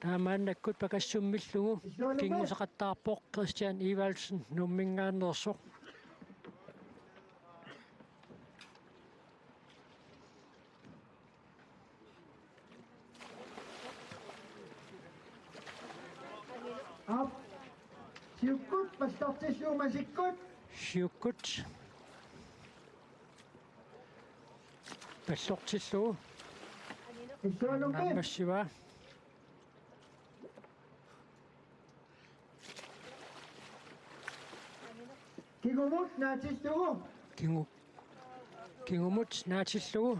таамааннаккут пакассуммиллугу кингусақаттаарпоқ Christian Evalsen нуммингааннерсоқ. ап сиуккут пастартиссуумасиккут Siukkut паллортиллугу исsuanummi аммассива кигумут наатиссугу кингумут наатиллугу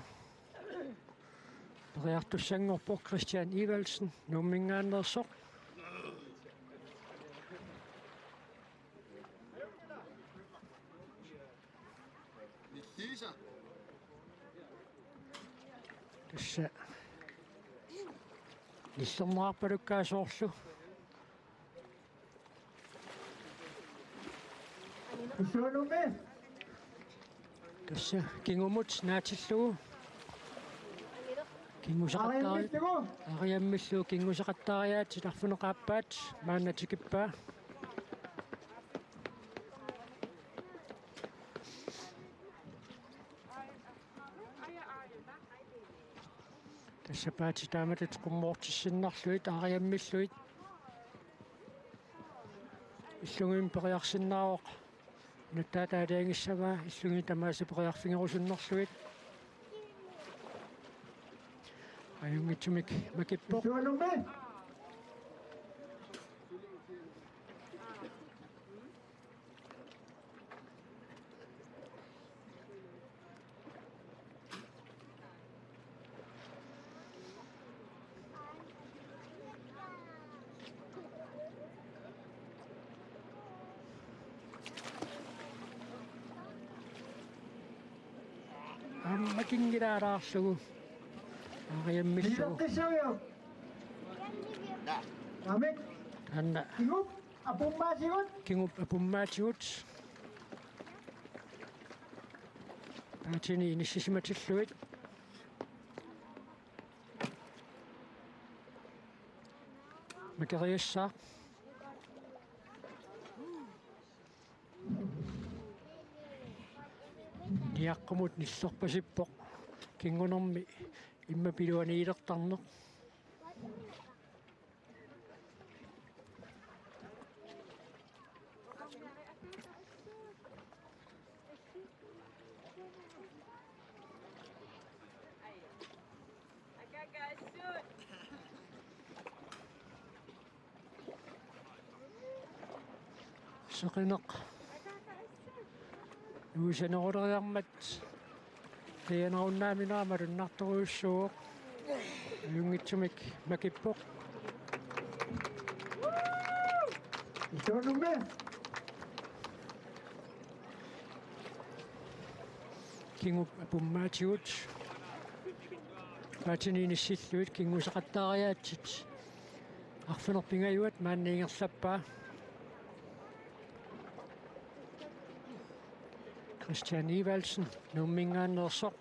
Riartussangorpoq Christian Ivelsen nummingaannersoq tassa nillernerarpalukkaasooрлу Isuanumme. tassa kingumut naatillugu kingusaqattari Ariammittugu. ariammilluu kingusaqattariaat silarfuneqaappaat maannatikippa tassa paati taamatut qummoortissinnarluit ariammilluit иллугим периарсиннааоқ наттаатаалиангиссаваа иллуги тамааси периарфингерусуннерлуит аюнгитсумик макиппоқ Isuanumme. аммакингилаалаарлугу ариаммиллугу Niilaqqissaviu. Amik. анна Kigup. Apummaasigut. кингуп апуммаатигут аатини иниссисиматиллуит макериассаа ниаққумут ниллерпасиппоқ кингунерми имма пилуани илертарнеқ сеқинеқ юусанерулериармат тианеруннааминаамалуннарторуйуссууоқ юнгитсумик макиппоқ Isuanumme. кингуп апуммаатигут паатинииниссиллуит кингусақаттаариаатсит арфинерпингаюат маанниингерлаппаа Christian Ivelsen nummingaannersoq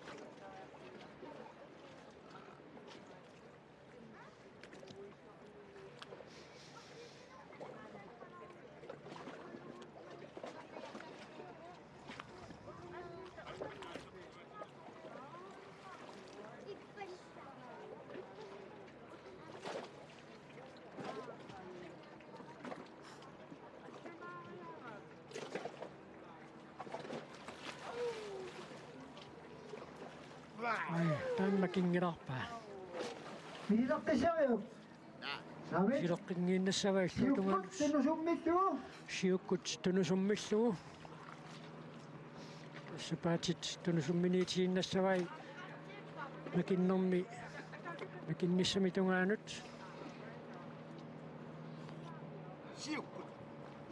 тааммакингиларпаа Niilaqqissaviu. Amik. силоққингииннассаваиллутунга Siukkut tinusummittugu. сиуккут тунусуммиллугу сапаатит тунусумминиитииннассавай макиннэрми макинниссами тунгаанут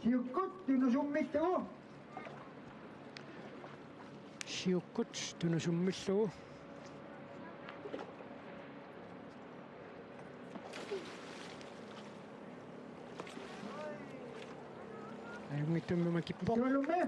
Siukkut tinusummittugu. сиуккут тунусуммиллугу аюнгиттумми макиппоқ Isuanumme.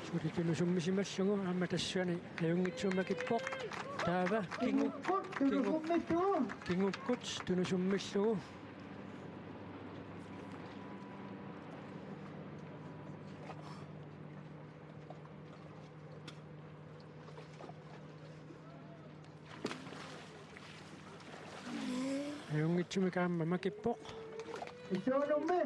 сулитунусуммисималлугу аама тассуани аюнгитсумакиппоқ таава Siukkut tinusummittugu. кингуккут тунусуммиллугу аюнгитсумикаама макиппоқ Isuanumme.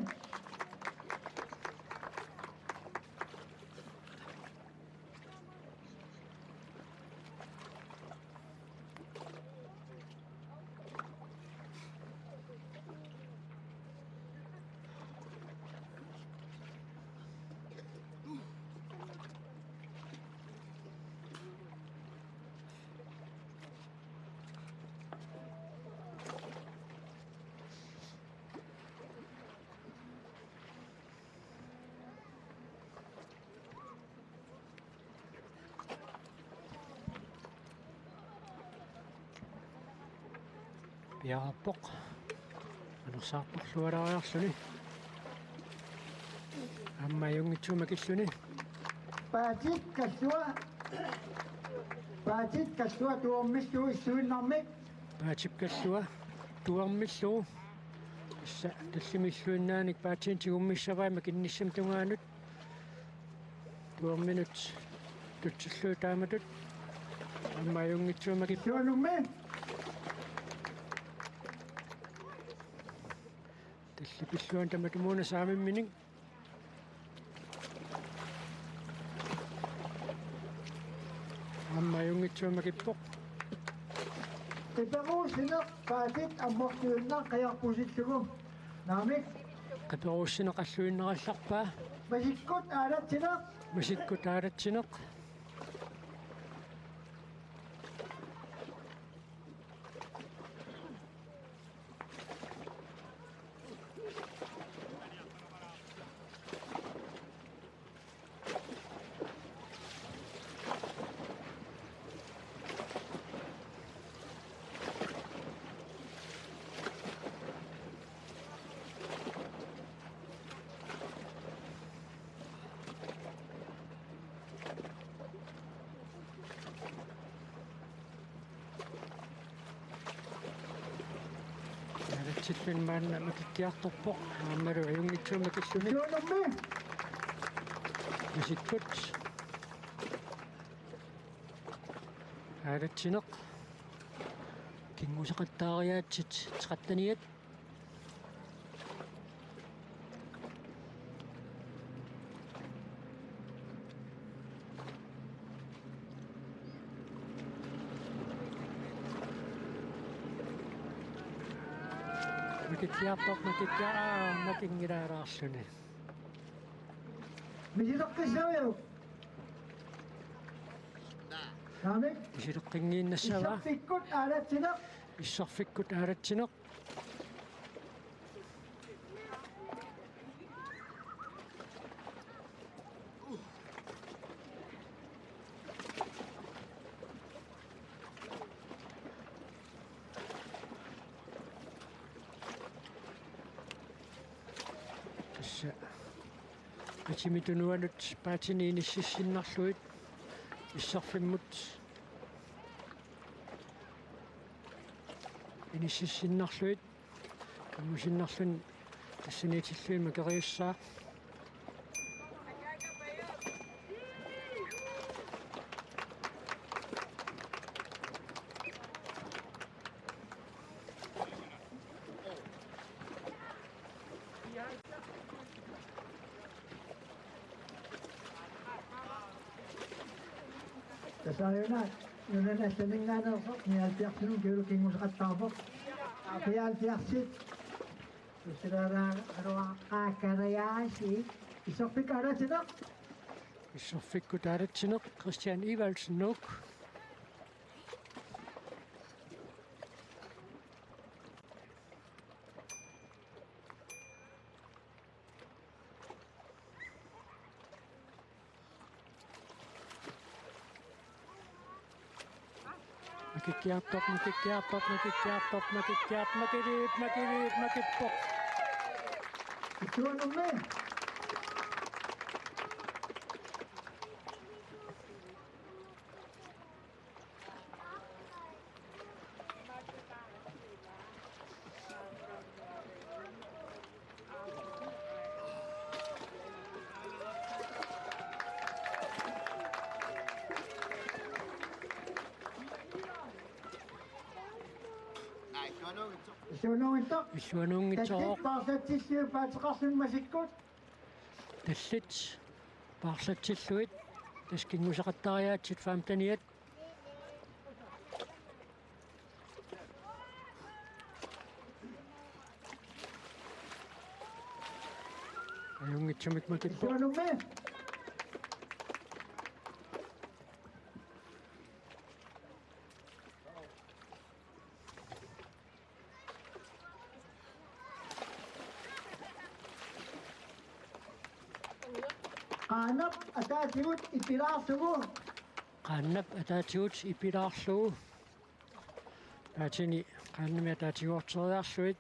Piaqarpoq. Anersaarporlualariarsuni. Ammayungitsumakilluni. Paatit kassua tuommissu issuinnarmik. Paatipkallua tuarmilluu. Issa tallimilluinnaanik paatiintigummissavaima kinnissam tungaanut. Tuorminut tutsilluu taamatut. Ammayungitsumakip. Issuanummi. Tallipilluan tamatumuuna saamimmining. Ammayungitsumakippoq. Iperuusineq paatit ammortuinnar qajarpusillugu. Naamik Qaperuussineqalluinnerallarpaa. masikkut aalatsineq. Masikkut aalatsineq. Sitten maanna makikkiartorpoq aammalu ajungitsuumakilluni. Issuanummi. Masikkut aalatsineq. Kinguseqattaariaatsit teqattaniat. Makikkiaraarssuni. Misileqqissavayuk. Naamik Isileqqingiinnassava issarfikkut aalatsineq. issarfikkut aalatsineq. Tassa atimitunuanut paatiniinississinnerluit issarfimmut inississinnerluit kammusinnerlun тассаниитиллуин макериуссаа Tasayuna, yunanassaningaanерсоq nialpiarsunun kiulukinguseqattaarpoq. Apialpiarsit. Tusiraaraa aruaqaakarayaasi issarfik aalatsineq. issarfikkut aalatsineq Christian Ivalsen nuuk makikkiarpoq Issuanummi. Issuanuintoq. иллуануунгитсоо Tattit paatseqarsun masikkut. таллит паарлатсиллуит таскингусеқаттариаатсит фаамтаниат аюнгитсумик макиппо Issuanummi. Qaanap ataatigut ipiraarsugu. qaannap ataatigut ipilaarlugu Taatini qaannamia taatigoortoriarluit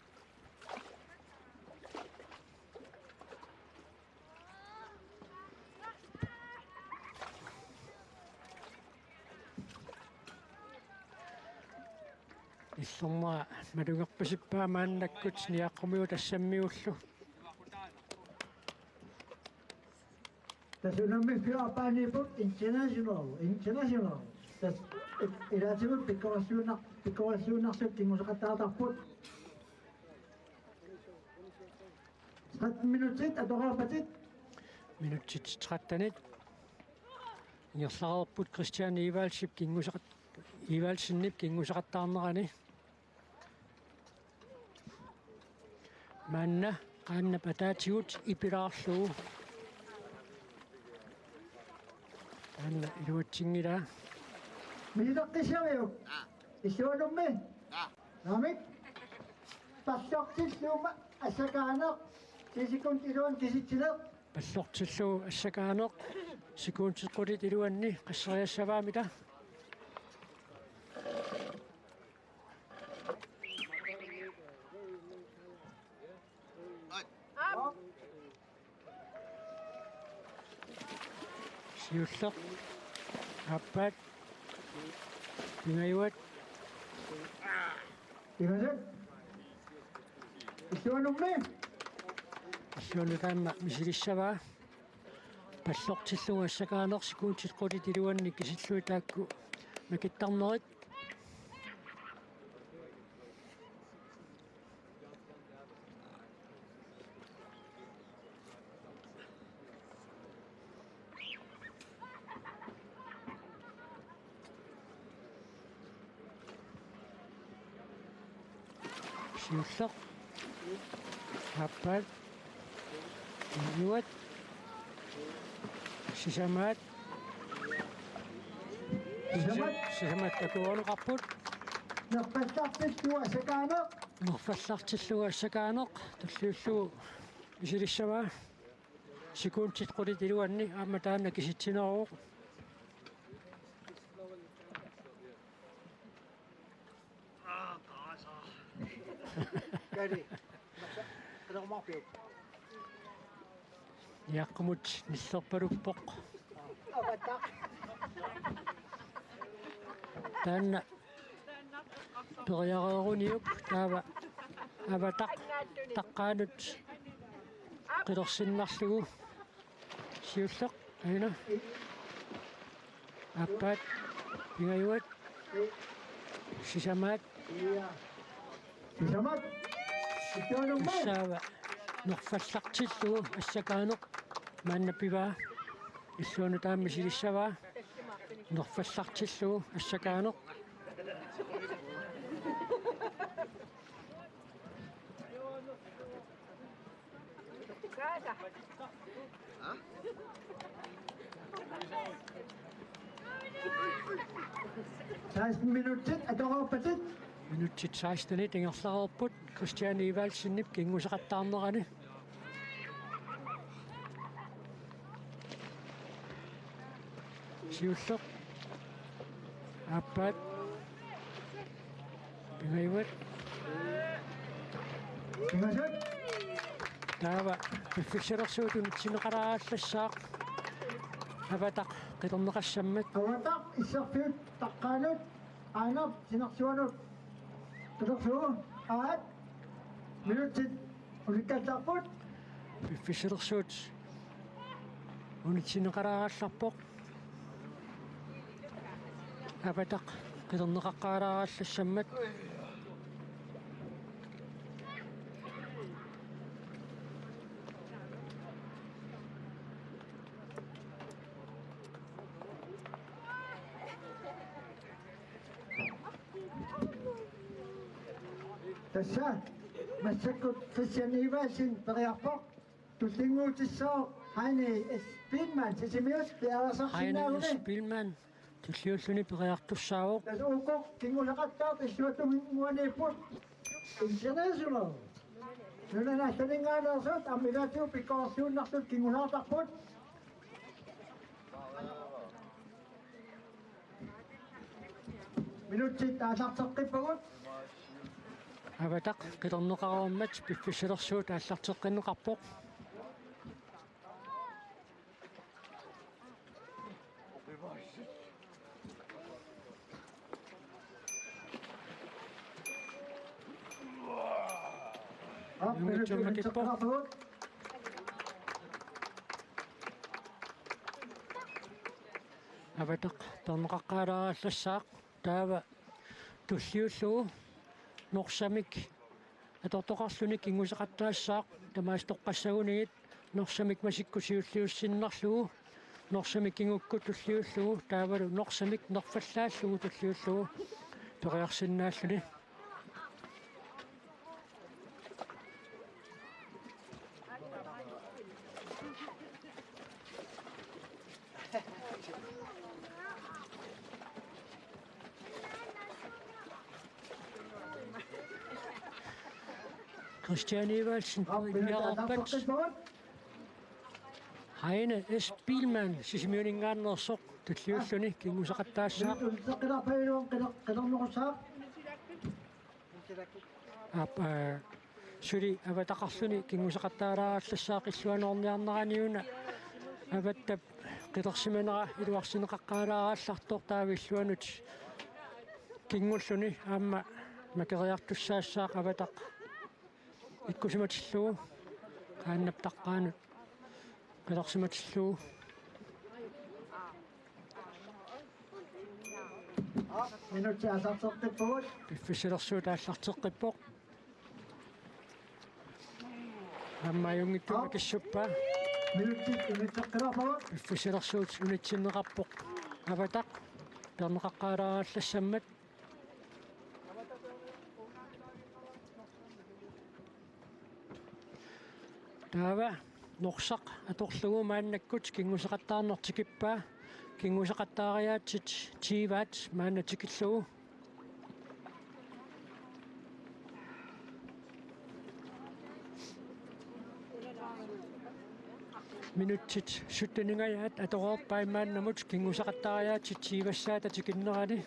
иллорма малунгерпасиппаамааннаккут ниаққумиу тассаммиуллу tässä on myös international. Tässä eläisimme pikkuvaisuunnakset, tinguusakataa tapput. 30 minuutit, atorapatit. минутсит 13 нерлаарпут Кристиан Ивалшип кингусақат Ивалсиннип кингусақаттаарнерани манна qaanna pataatigut ipilaarlugu anna iluatsingila Miitaqqisiariuk. Issuanummi. Namik. Passaqtilluuma assakaanaq. Sisikun iluan kisitsinaq. паллортиллуу ассакааноқ сикуунтиққулит илуанни qassariassavaamita siulleq аппаат пингаюат Imaset. Issuanummi. иллуунукаама мисилиссаваа паллортиллуга ассакааноқ сикуунтиққулит илуанни кисиллуи таакку макиттарнерит siulleq аппаат Юат сисамаат сисамаат такуонеқарпут Nappallaqtilluua assakaanaq. норфаллартиллуга ассакааноқ таллиуллугу исилиссаваа сикуунтиққулит илуанни аама таанна киситсинеруоқ Kari. Raqmaqpiup. яаққумут ниллерпалуппоқ Avataq. таанна периарееруниуп таава аватақ таққаанут қилерсиннарлугу сиуллеқ аина аппаат пингаюат сисамаат Sisamat. Issuanummi. саава норфаллартиллугу ассакааноқ мааннаппиваа иллууну таамми силиссаваа норфаллартиллугу ассакааноқ Taas minuutit, atorapatit. минутсит 16 тингерлаарерпут Кристиан Ивалсиннип кингусақаттаарнерани сиуллеқ аппаат пингаюат Imaset. таава пиффиксерсуутун синеқалаааллассаақ аватақ қилернеқассаммат Avataq issarpiut taqqaanut. Aanaq sinarsuanut. Tulersugu. Aat. Minuutit. Ulikkallarput. пиффиксерсуут унитсинеқалаагалларпоқ аватақ қилернеқаққаалаагаллассаммат Tässä massakut Christian Ivasin periarpoq. Tullinguutissoo Heine Spielmann sisimiut Heine piarasarsinnaaguni. Spielmann tulliulluni periartussaawoq Tässä ukok kingusaqattaaq issuatuminguaniipput. International. Nuna nastalingaalersut ammilatiu pikkorsiunnarsut kingusaartarput. Minutsit ааллартеққиппагут. Аватақ қиторнеқарууммат пиффисилерсуут ааллартеққиннеқарпоқ. Минутсиққарпагут. Аватақ торнеқаққааларааллассаақ таава туллиуллугу норсамик атортоқарлуник ингусеқаттаассаақ тамаастоққассагунигит норсамик масиккусиуллиуссиннарлугу норсамик ингукку туллиуллугу таавалу норсамик нерфаллааллугу туллиуллугу ториарсиннааллуни Christian Evertsen, ааллартеққиппагут. Heine S. Bielmann, sisimiuningaannersoq tulliulluni kingusaqattaassaq Minutseqqilarpagiluun qilernерусаақ. suli avataqarluni kingusaqattaalaarallасsaaq illuanorniarneraniuna avattap qilersimanera iluarsineqaqqaalaaraallartor taavилluanut kingulluni aamma makeriartussaassаақ avataq ikkusimatilluu qaannaptaqqaanut qilersimatilluu Minutsi ааллартеққиппагут. пиффисилерсуут ааллартеққиппоқ аммаюнгиттума киссуппаа Minutsit minutseqqilарпагут. пиффисилерсуут унитсиннеқарпоқ аватақ пернеқаққааларааллассаммат таава норсақ аторлугу мааннаккут кингусеқаттаарнертикиппаа кингусеқаттаариаатсит тиваат маанатикиллугу минутсит суттунингаят атороорпаимааннамут кингусеқаттаариаатсит тивассаата тикиннерани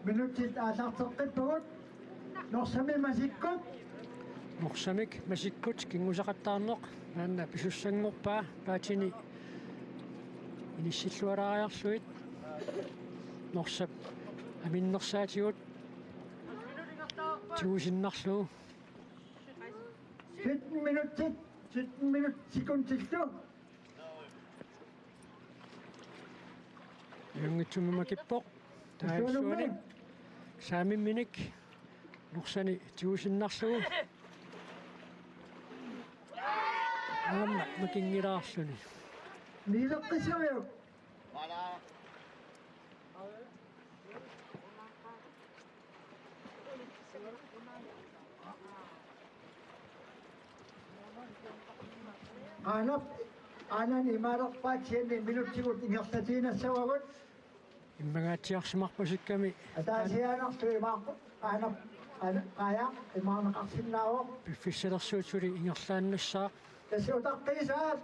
Minutsit ааллартеққиппагут. Норсами масиккут. морсамик масиккут кингусеқаттаарнеқ маанна писуссангорпаа паатини иниссиллуалаариарлуит норсап аминнерсаатигут туусиннарлуу 17 minutsit 17 minut sekundsillu. юнгитсуммакиппоқ тааллуани саамимминик норсани туусиннарлуу аама макингилаарлуни Niileqqiseriuk. Aanan imaalerpaat sianni minutsikut ingerlatiinassavagut. иммагаатсиарсимарпасикками Ataasiaanartu imaaqu aanap qaaya imaarneqarsinnaawoq. пиффиссалерсуутсули ингерлааннассаа Tasuutaqqiisaat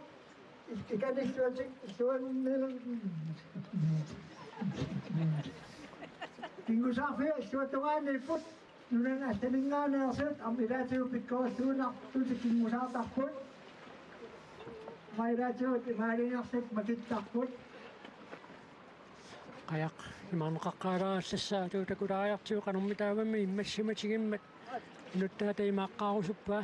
ikanilluatik illuannil Kingusaarfia illuatugaaniipput nunan astaninngaaneersiut amilaatigu pikkoorluunartuuti kingusaartarput mailaatigut imaalingersik makittarput qajaq имаарнеқаққаалааллассаа туутакулаариартиу qanummitaagammi иммассиматигиммат нуттаата имааққаарусуппаа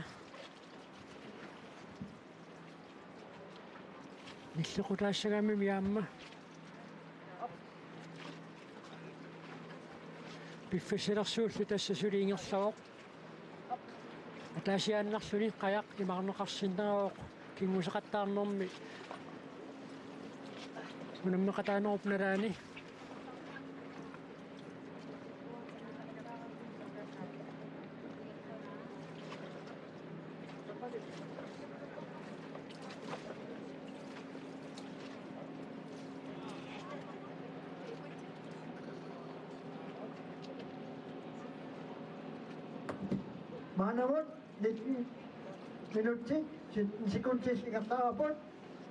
ниллеқутаассагами миаамма пиффисилерсууллу тассасули ингерлавоқ атаасиааннарлуни qajaq имаарнеқарсиннераоқ кингусеқаттаарнэрми унаммеқатаанеруп налаани Manamot, minutsit, sekuntis ikatapot.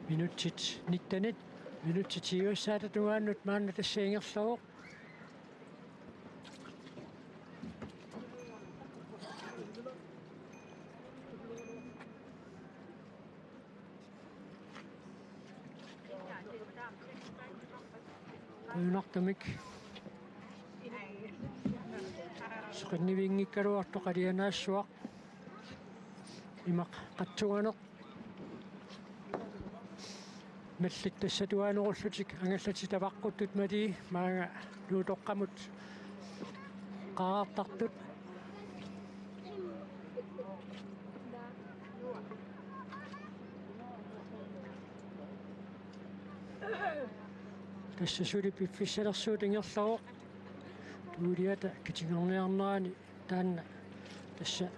Minutsit nittanit. Minutsit siusaata tuannut maanna tassaingerlaruq. Qunartamik. Suqinniviingikkaluartoqalianaassuaq. Imaq qatsuganeq. Mallit tassatuanerullutik angallati tavaqqutut mali maanga luutoqqamut qaartartut. Tässä sulipiffisalersuutingerlaruq tuuliata kitingerniarnerani taanna tässä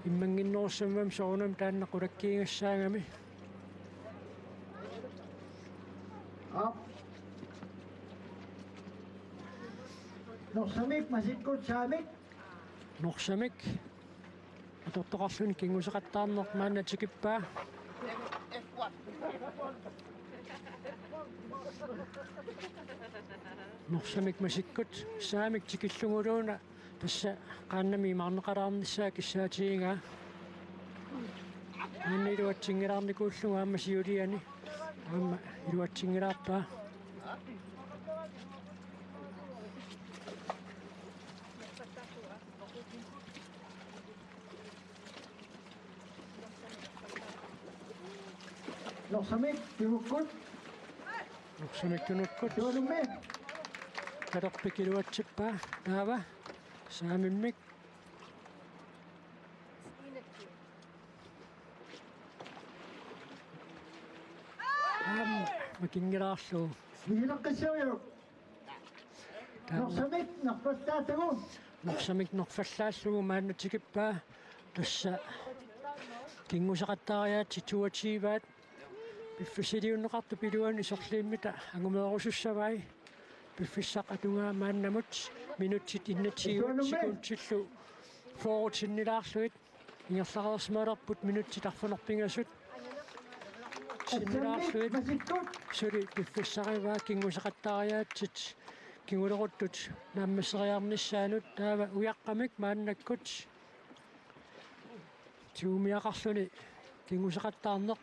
immanginnerussammam soornam taanna qulakkiingassaangami. Up. Norsamik, masikkut saamik. Norsamik atortoqarluni kinguseqattaarneq maanna tikippaa. Norsamik masikkut saamik tikillunguluuna tassa qaannami maarneqalaarnissaa kissaatiingaa. Aanna iluatsingilaarnikuullunga aamma siuliani. Aamma iluatsingilaarpaa. Norsamik, timukkut. Norsamik tunukkut. Tuanumme. Talerpik iluatsippaa. Taava saamimmik. Aamma makingilaarluu. Misilaqqissuuyuk. Norsamik, narpastaatagu. Norsamik norfallaallugu maanna tikippaa. Tassa kinguseqattaariaat situatiivaat piffisiliunneqartu piluan isorliimmita angumeerusussavai piffissaqatungaa maannamut minutsit innatiiguat sekuntsillu forwardsinnilaarluit ingerlarersmaalerput minutsit arfanerpingasut sinnilaarluit suli piffissaqivaa kinguseqattaariaatsit kinguleruttut naammasseriarnissaanut taava uyaqqamik maannakkut tuumiaqarluni kinguseqattaarneq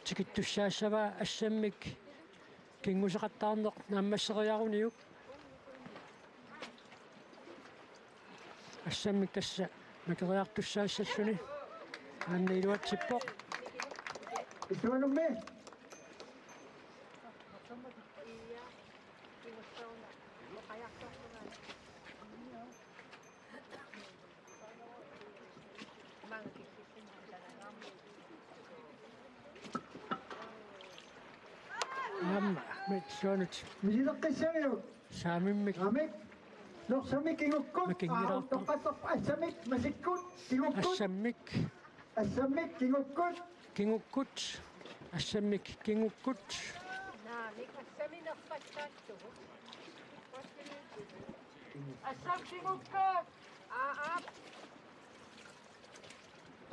tikittussaassavaa assammik kinguseqattaarneq naammasseriaruniuk assammik tassa makeriartussaassalluni aanna iluatsippoq Tuanumme. aamma mitsuanut Misilaqqissuuyuk. saamimmik Amik. Norsamik kingukkut. Makingilaartor. Toqqattoq assamik, masikkut. Kingukkut. assammik Assamik, kingukkut. kingukkut assammik kingukkut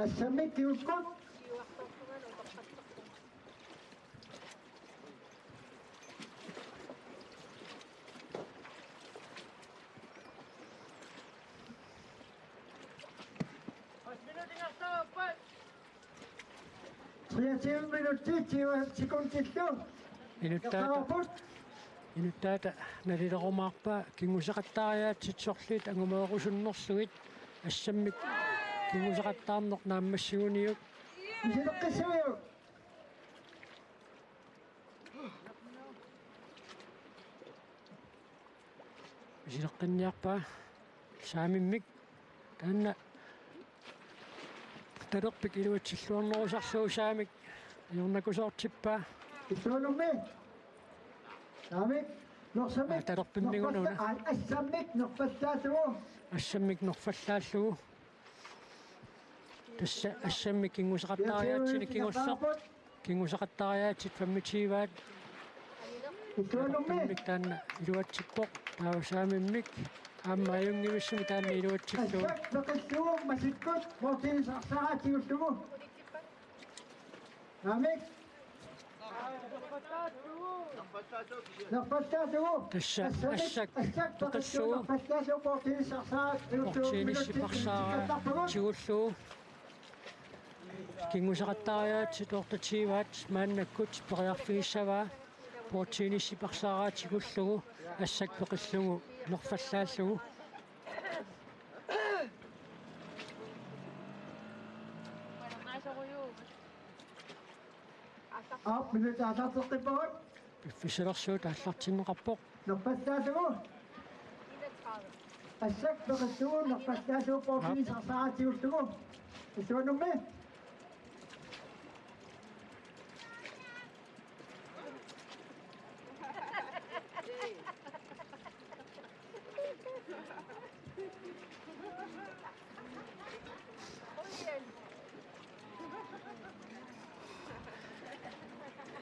Assamik, kingukkut. Triatiun minuuttia, sekuntillu. inuttaata inuttaata nalilerumaarpaa kinguseqattaariaat sitsorliit angumeerusunnerlugit assammik kinguseqattaarneq naammassuguniuk Misilaqqissuuyuk. misileqqinniarpaa saamimmik taanna talerpik iluatsilluarnerusarluu saamik ajornakusoortippaa Tuanumme. Amik. Norsamik. talerpimmigununa Assamik, norpastaatagu. assammik norfallaallugu tassa assammik kinguseqattaariaatsini kingulleq kinguseqattaariaatsit fammitiivaat Tuanumme. talerpimmik taanna iluatsippoq taava saamimmik Amma yungimissugu taanniiluutsiklugu. السك بقصوه مسكت بوتين ساعة يوتوه عميك نفتاتو Tässä السك السك بقصوه نفتاتو بوتين ساعة يوتوه Ortiinissi paksaa tigulluu kingusaqattaariaat tortatiivaat maannakkut periarfigissavaa portiinissi paksaaраатигуллугу ассак пеқиллугу норфаллааллугу من تعطى الطباط фисилерсуут ааллартиннеқарпоқ نفتاتو السك بقصوه نفتاتو بوتين ساعة يوتوه شو نمي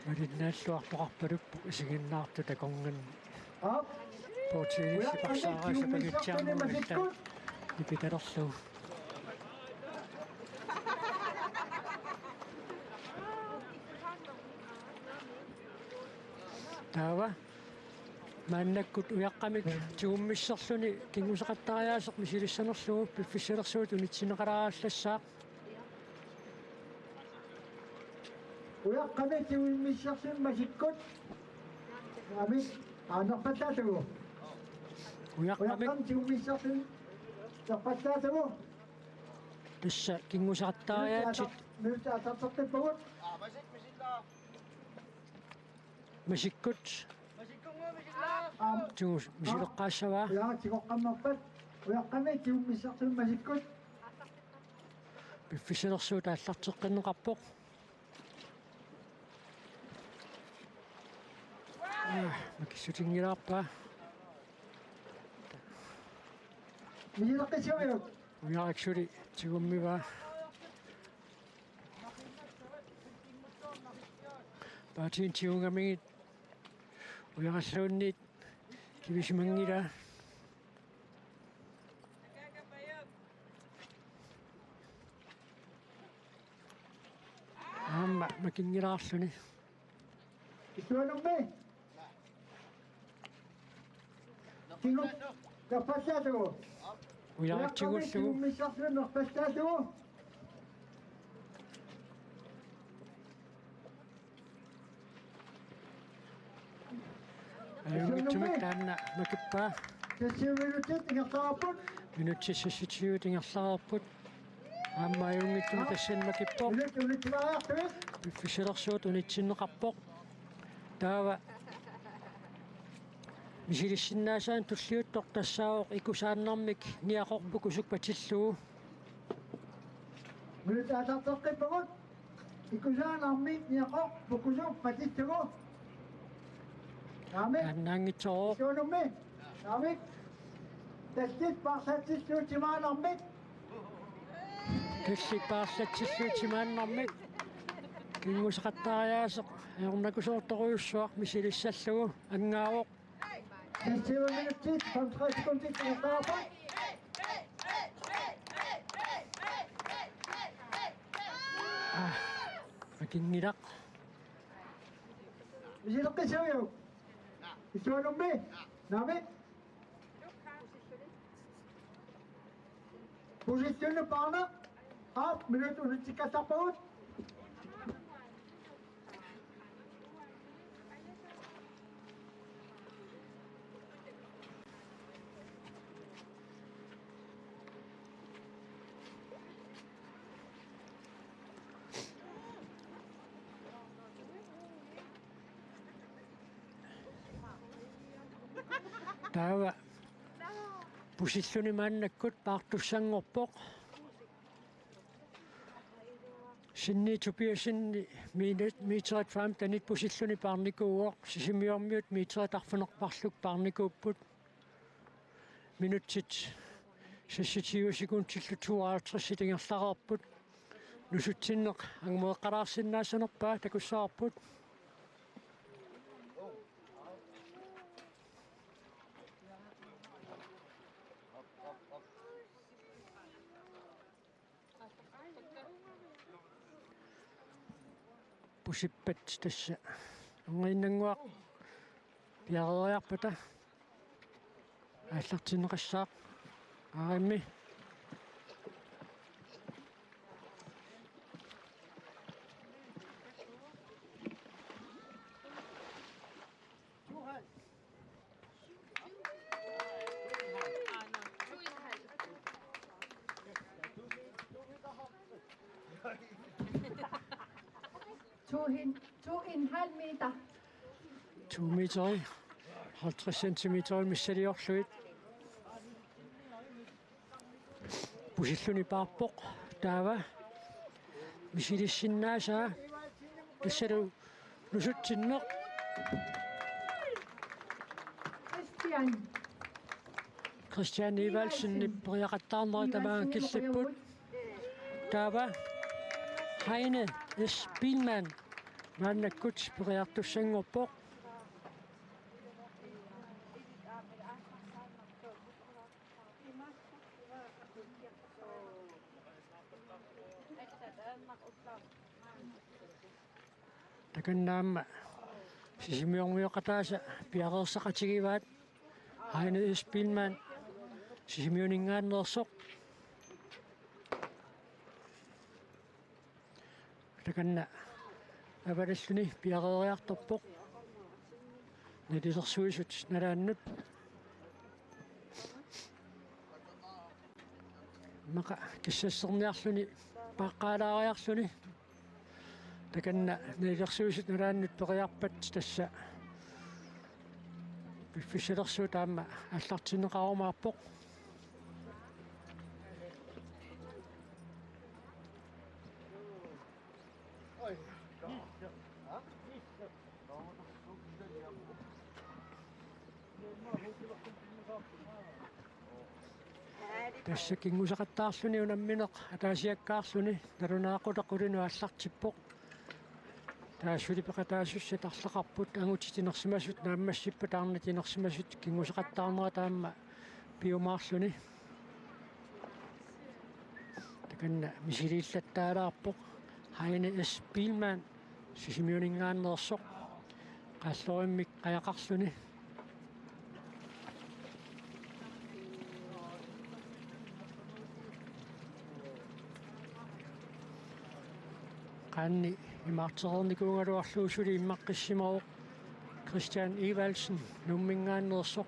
мариннааллуартоқарпалуппу исигиннаарту таконган اب portiinissi paksaaraasапagitsaamмугаллаа ипиталерлугу таава мааннаккут уяққамик тигуммиссерлүни кингусеқаттариаасеқ мисилиссанерлугу пиффиссалерсуут унитсинеқалаааллассаа ويقمت من الشخص المشكوك عميد أنا فتاته уяққамик ويقمت من الشخص فتاته тасса кингусеқаттариаатсит من تعطى الطباط масиккут тигус мисилеққаассаваа يا تيغو قمت ويقمت من الشخص المشكوك пиффиссалерсуут ааллартеққиннеқарпоқ макиссутингилаарпаа من القشوية уяараксули тигуммиваа паатин тиунгамигит уяараллуунниит кивисимангила аама макингилаарлуни شو نمي تيغو فتاته уяарактигуллугу من الشخص فتاته аюнгитсумик таанна макиппаа تسيرت يقابل минутсиссутиутингерлаарпут аама аюнгитсуми тассанмакиппоо ولت لا يحتوي фишерерсуут унитсиннеқарпоқ таава мисилиссиннаасаан туллиуттор тассаавоқ икусааннармик ниақорпу кусук патиллуу ولت أتطلق بقول يكوزان أمي يقو بكوزو فتيتو آمين аннаангитсороо شو نمي آمين تسديد باساتي شو تمان أمي киллипаарлатсиллуутимааннармик кингусеқаттариаасеқ ернакусоорторуйуссуақ мисилиссаллугу ангаавоқ تسير من التيت 5 سكوند تقطعها макингилақ مش القشويو شو نمي آمين بوزيسيون بانا اب منوت ونتيكا تابوت таава пусиллуни мааннаккут paartussangorpoq sinni tupiasinni miiteret faam tanit pusilluni paarnikuuoq sisimiormiut miiteret arfunerparluk paarnikuupput minutsit sassitiusikuntillutuaartrissi tingerlarerput nusutsinneq angmueqqalaarsinnaasanerpaa takussаарput pusippat tassa unginnanguaq piaqeriarpata ааллартинеқассаақ ааримми To en halv meter. 2 meter 50 centimeter missaliorluit pusilluni paarpoq taava misilissinnaasa tassalu nusutsinneq Christian Evalsen nipperiaqattaarnera tamaan killiput taava Heine S. Bielmann maannakkut periartussangorpoq takannaamma sisimiormiоqataasa piaqersaqatigivaat Heine S. Bielmann sisimiuningaannersoq takanna avalalluni piaqeriartorpoq nalisersuisut nalaannut maqa kissasserniarluni paqqaalaariarluni takanna nalisersuisut nalaannut periarpat tassa piffisalersu taamma аллартинеқарумаарпоқ tässä kingusaqattaarluni unammineq ataasiakkaarluni nalunaaqutaqulinu аллартипpoq taassulipeqataasussa tarlaqarput angutitinersimasut naammassippa taarnatinersimasut kingusaqattaarnera taamma piumaarluni takanna misiliillattaalaarpoq Heine S. Bielmann sisimiuningaannersoq qaallorimmik qajaqarluni qaanni imaarterernikuungaluarluusuli immaqqissimauq Christian Evalsen nummingaannersoq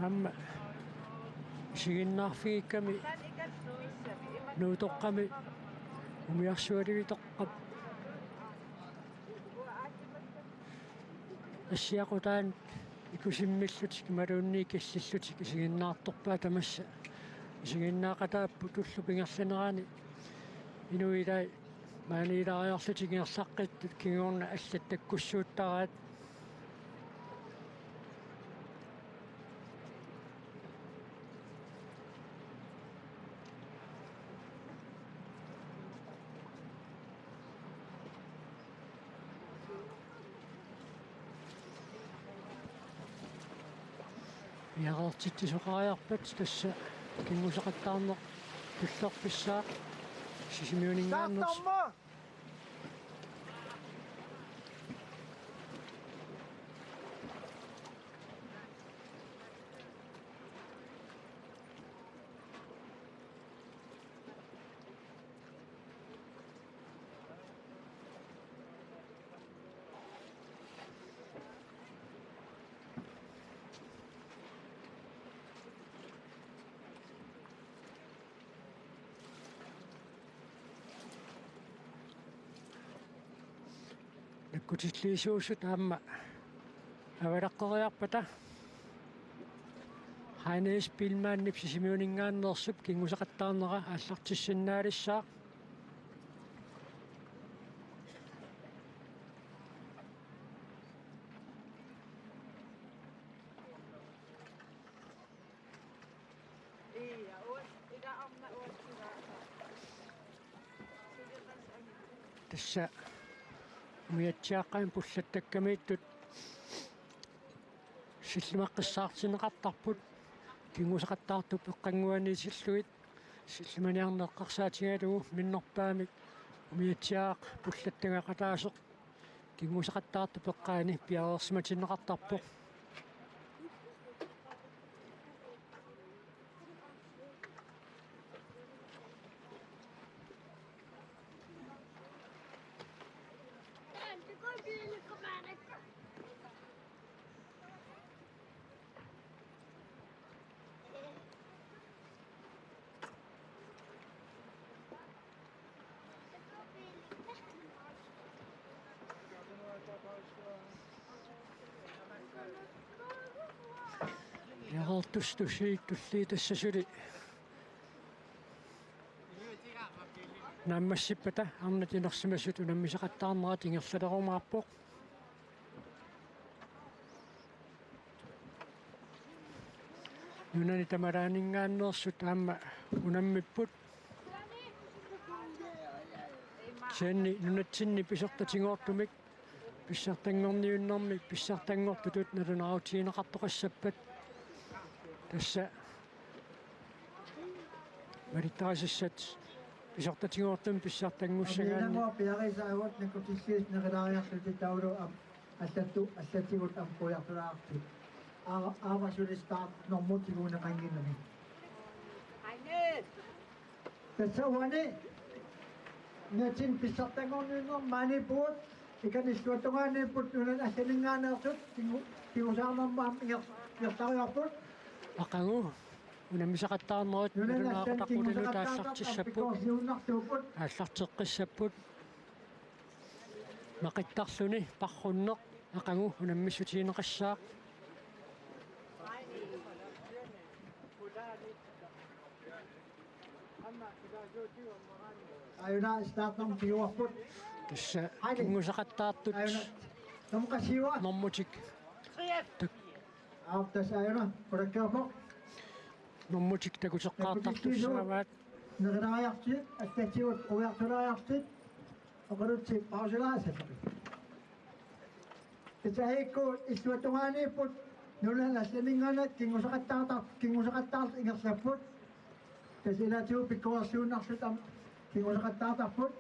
amma siginnaarfigikkami nuutoqqami umiarsualivitoqqap ассиақутаан икусиммиллут кималуунни киллиллут исигиннаарторпаа тамасса исигиннаақатааппу туллу пингерланераани инуилай маанилариарлутигиерлаққиттут кигуурна аллат таккуссууттараат ягаартиттисоқариарпат тасса кингусақаттаарнеқ пуллерписсаа сисимиунингааннерс nakkutilliisuusut aamma avalaqqeriarpata Heine S. Bielmann sisimiuningaannersup kingusaqattaarnera аллартиссиннаалиссаа тасса умиатсиаққаан пуллаттаккамииттут силлимаққиссаартинеқартарпут кингусақаттаартуп эққангуани силлуит силлиманиарнеққарсаатигалугу миннерпаамик умиатсиаақ пуллаттангақатаасеқ кингусақаттаартуп эққаани пиаерсиматиннеқартарпоқ яалтустусииттуллиитассасули наммассиппата арнатинерсимассут унаммисақаттаарнера тингерлалерумаарпоқ нунани тамараанингааннерсут аама унаммиппут сенни нунатсинни писертатингоортумик писсартангорниуннэрмик писсартангортутут налунараутиинеқартоқассаппат тасса маритаасассат писертатингоортум писсартангуссагаани Nangwa piarisaavat nakutissis naqalaariarluti taulu allatigut ampujartulaarti. Aavasulistaart normutiguunaqanginami. Tassawani natsin pissartangorniunner maanipuut ikanissuatungaanipput nunan assaninngaaneersut tigusaarnermaam igertariarput ақагу унаммисақаттаарнерут налунаақатаққулилу тааллартиссаппут ааллартеққиссаппут мақиттарлуни парруннеқ ақагу унаммиссутиинеқассаақ ayuna startam tiguarput тасса кингусақаттаартут namqassiwa нормутик aaftas ayuna purakkaapaq нормутик такутеққаартартуссааваат naqalaariartit allatigut ujartulaariartit oqalutsi pausulaasataqi Tasaikku issuatungaaniipput nulan assaningaanat kingusaqattaart ingersapput tasilatiu pikkuarsuunnarsut kingusaqattaartarput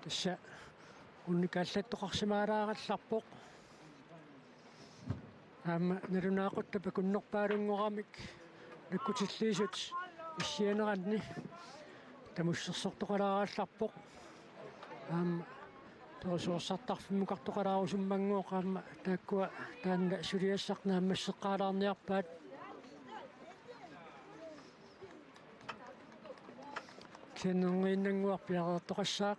тасса унникааллаттоқарсимаалааралларпоқ аама налунаақутта пакуннерпаалунгорамик наккутиллиисут иссианеранни тамуссерсортоқалааралларпоқ аама торсуорсартарфиммукартоқалаарусуммангуоқ аама тааккуа таанна сулиассарнааммассеққалаарниарпаат кеннерииннангуарпиареэртоқассаақ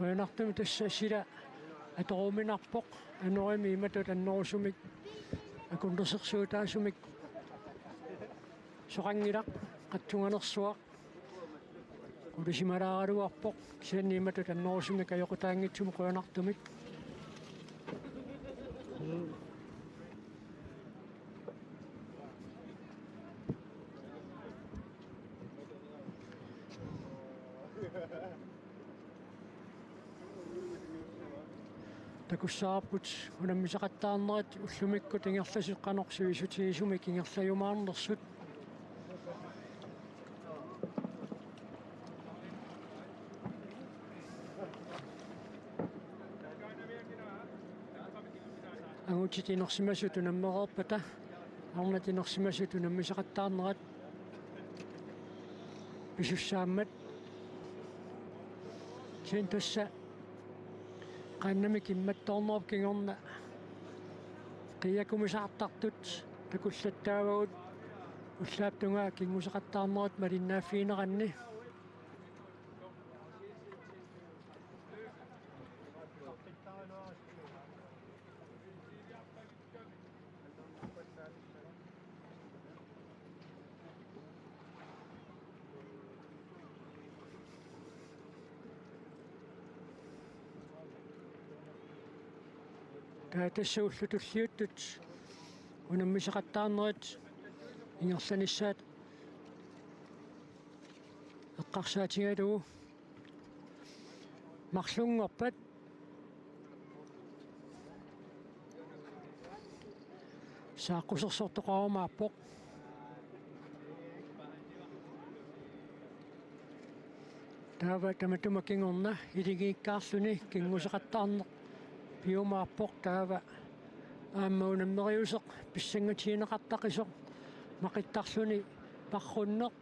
qoyanartumi tassa sila atorumинарпоқ анорими иматут аннорусумик акуннерсерсуутаасумик соқангилақ қатсунганерсуақ улисималааралуарпоқ сианни иматут аннорусумик аёқутаангитсуму qoyanartumik такуссаарпут унаммисақаттаарнерат уллумикку тингерласеққанорсуисутигисумик ингерлаюмаарнерсут агутитинерсимасут унаммереерпата арнатинерсимасут унаммисақаттаарнерат писуссааммат сентасса qannamik immattornerp kingorna qiyakumisaartartut takullattaavagut ullaaptungaa kinguseqattaarnerut malinnaaffiineranni таатассууллутуллиуттут унаммисақаттаарнерит ингерсаниссаат эққарсаатигалугу марлунгорпат сааққусерсортоқарумааппоқ таава таматумакингорна илигииккаарлүни кингусеқаттаарнеқ пиумааппоқ таава ааммаунаммериусеқ писсангатиинеқартақисоқ мақиттарлүни парруннеқ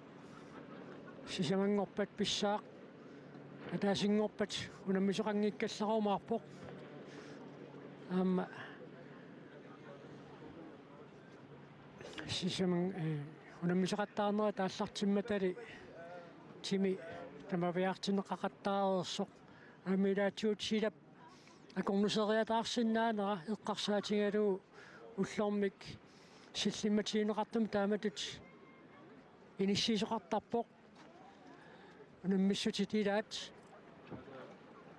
сисамангорпат писсаақ атаасингорпат унаммисоқангиккалларумааппоқ аама сисаман унаммисоқаттаарнера тааллартимматали тими тамавиартинеқақаттаарерсоқ амилаатиут силап акорнусериатаарсинаанера эққарсаатингалуу уллормик силлиматиинеқартум тааматут иниссисоқартарпоқ унаммиссутитилаат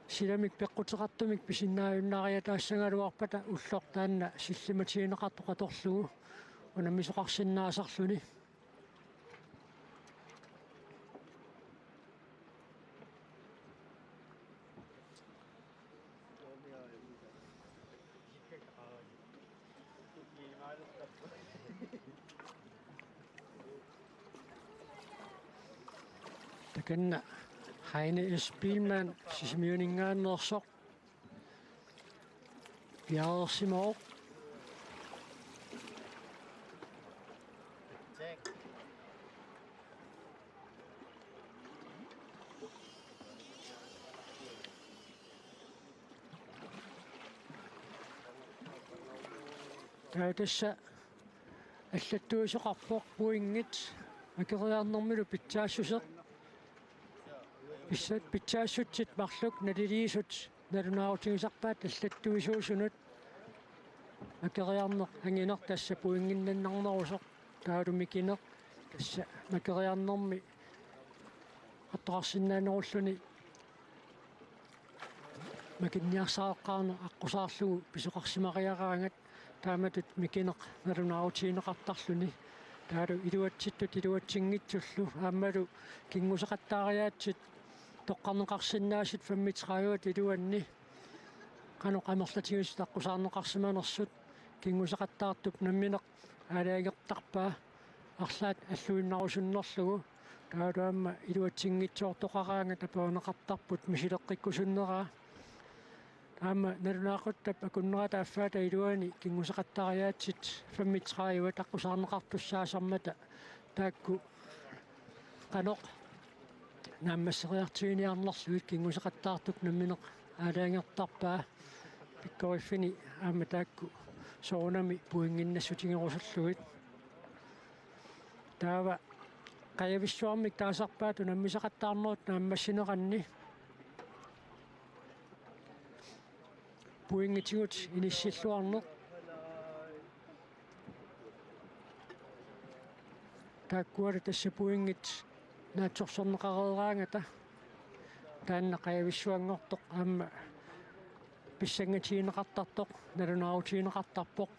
силамик пеққутеқартумик писиннааюннаариатаассангалуарпата уллор таанна силлиматиинеқартоқаторлугу унаммисоқарсинаасарлүни такенна хайне эспилман сисмиунингааннерсоқ яарсимоо таатасса аллаттуисоқарпоқ пуингит акериарнэрмилу питсаассусеқ писсат питсаассутсит марлук налилиисут налунаарутигисарпаат аллаттуисуусунут акериарнеқ ангинер тасса пуингиннаннарнерусоқ таалумикинеқ тасса макериарнэрми аттоқарсинаанеруллуни макинниарсааққарна аққусаарлугу писоқарсимариараангат тааматут микинеқ налунаарутиинеқартарлүни таалу илуатсингитсуллу ааммалу кингусеқаттаариаатсит тоққарнеқарсинаасит фаммитрааюат илуанни каноқамерлатигис таққусаарнеқарсиманерсут кингусеқаттаартуп намминеқ аалаагертарпаа арлаат аллуиннарусуннерлугу таалу аама илуатсингитсуортоқараанга тапаунеқартарпут мисилеққиккусуннераа аама налунаақуттап акуннератааффаата илуани кингусеқаттаариаатсит фаммитрааюат таққусаарнеқартуссаасармата таакку каноқ нааммассериартииниарнерлуит кингусеқаттаартук намминеқ аалаангертарпаа пиккориффини аама таакку соонами пуингиннассутингерусерлугит таава қаявиссуармик таасарпаату наммисеқаттаарнерут нааммассинеқанни пуингитигут иниссиллуарнеқ тааккуала тасса пуингит наатсорсорнеқарераангата таанна қаявиссуангортоқ аама писсангатиинеқартартоқ налунаарутиинеқартарпоқ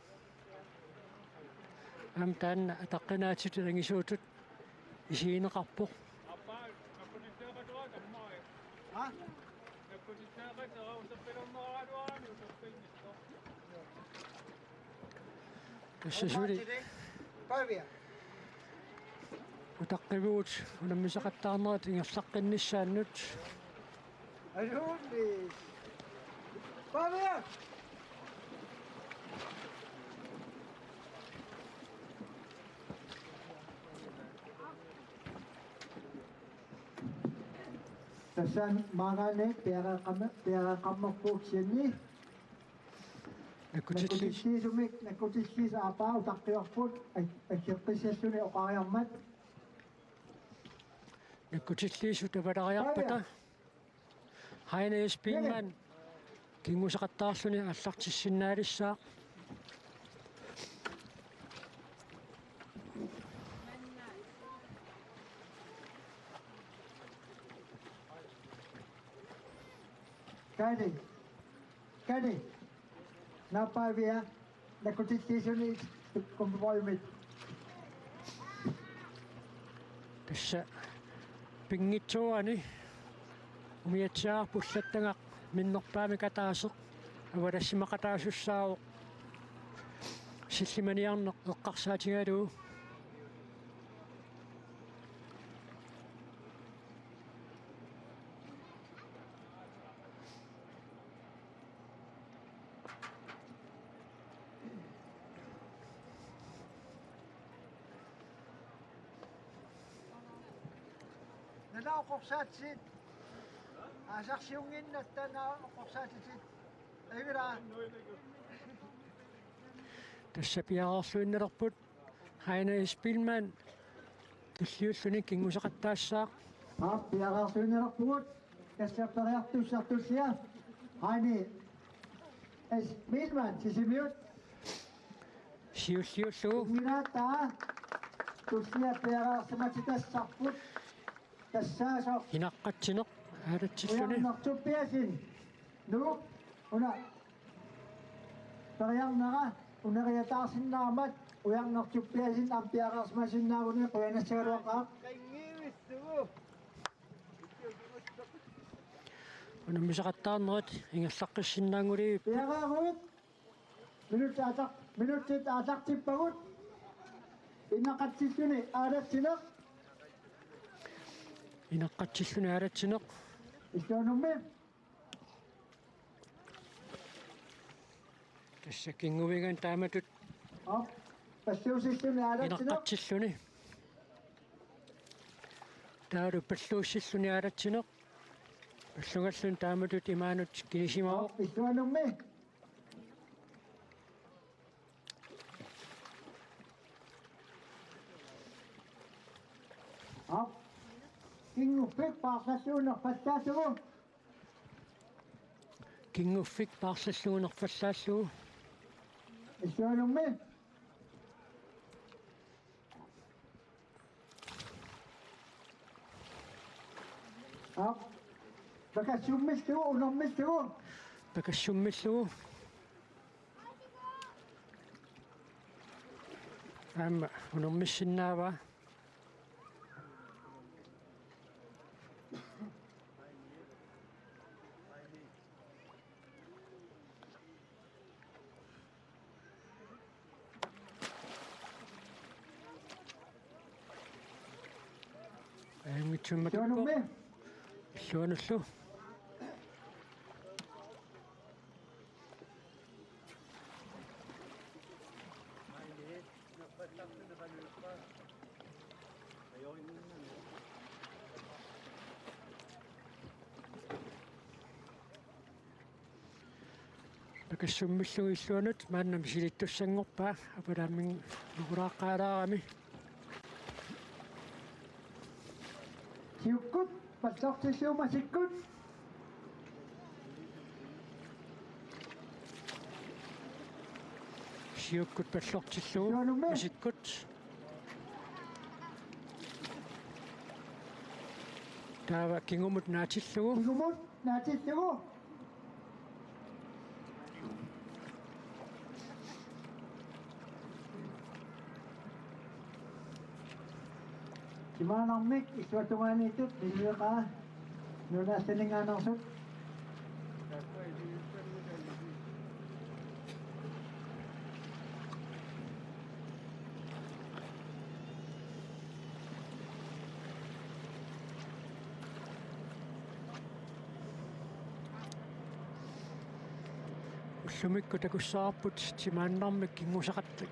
аама таанна атаққинаатит ангисуутут исиинеқарпоқ тассасули утаққивуут унаммисақаттаарнерат ингерлаққинниссааннут Alhundi. Pavia. Tasan mangane pera kammerpuuksianni. Nakutissumik nakutissis apaa utaqqiorput akkiqqissassuni oqariarmat. наккутиллиису тавалариарпата хайна эспингман кингусеқаттаарлүни аллартиссиннаалиссаа Kadi. Napaivia, the constitution is to conform it. Tässä pingitsuani umiatsaa pussattangaq minnerpaami kataasuq avalassima kataasussaauq sillimaniarneq eqqarsaatingaluu Nana oqorsaatsit asarsiunginnat na oqorsaatsit aygira tässä piarorluinnelerput Heine Spielmann tulliulluni kingusaqattaassaaq piaqarsuinnerpugut kassaperiartussartussia Heine Spielmann sisimiut siulliullugu minata tussia piaqarsimatitasarput tassaasoq hinaqqatsineq aalatsilluni ujarnertuppiasin nu una periarnera uneriataarsinnaamat ujarnertuppiasin ampiaqarsmasinnaavuni quyanassaluaqaa Qaingiivissugu. unammisaqattaarnerit ingallaqqissinnaanguli piaqaaruit minutit aataqtippagut innaqatsissuni aalatsineq inaqqatsilluni aalatsineq istuanummi tässä kinguvigan taamatut passiusissuni aalatsineq inaqqatsilluni taaru palluussilluni aalatsineq pallungallun taamatut imaanut kinisimaaq istuanummi kinguffik paarsalluunerpattaasugu kinguffik paarsalluunerpallaallugu istuanummi bakassummillugu unermillugu pakassummillugu aamma unermissinnaavaa istuanummi Suonullu. Pakassummillugu illuanut maannam silittussangorpaa apalaaming nukuraaqaalaarami siukkut passortissuumasikkut siukkut pallortillugu Suonummi. masikkut taava kingumut naatillugu kingumut naatillugu Simanarmik isuatumaaniitut niliqaa nunaassaningaanarsut ullumikku takussaarput timaannarmik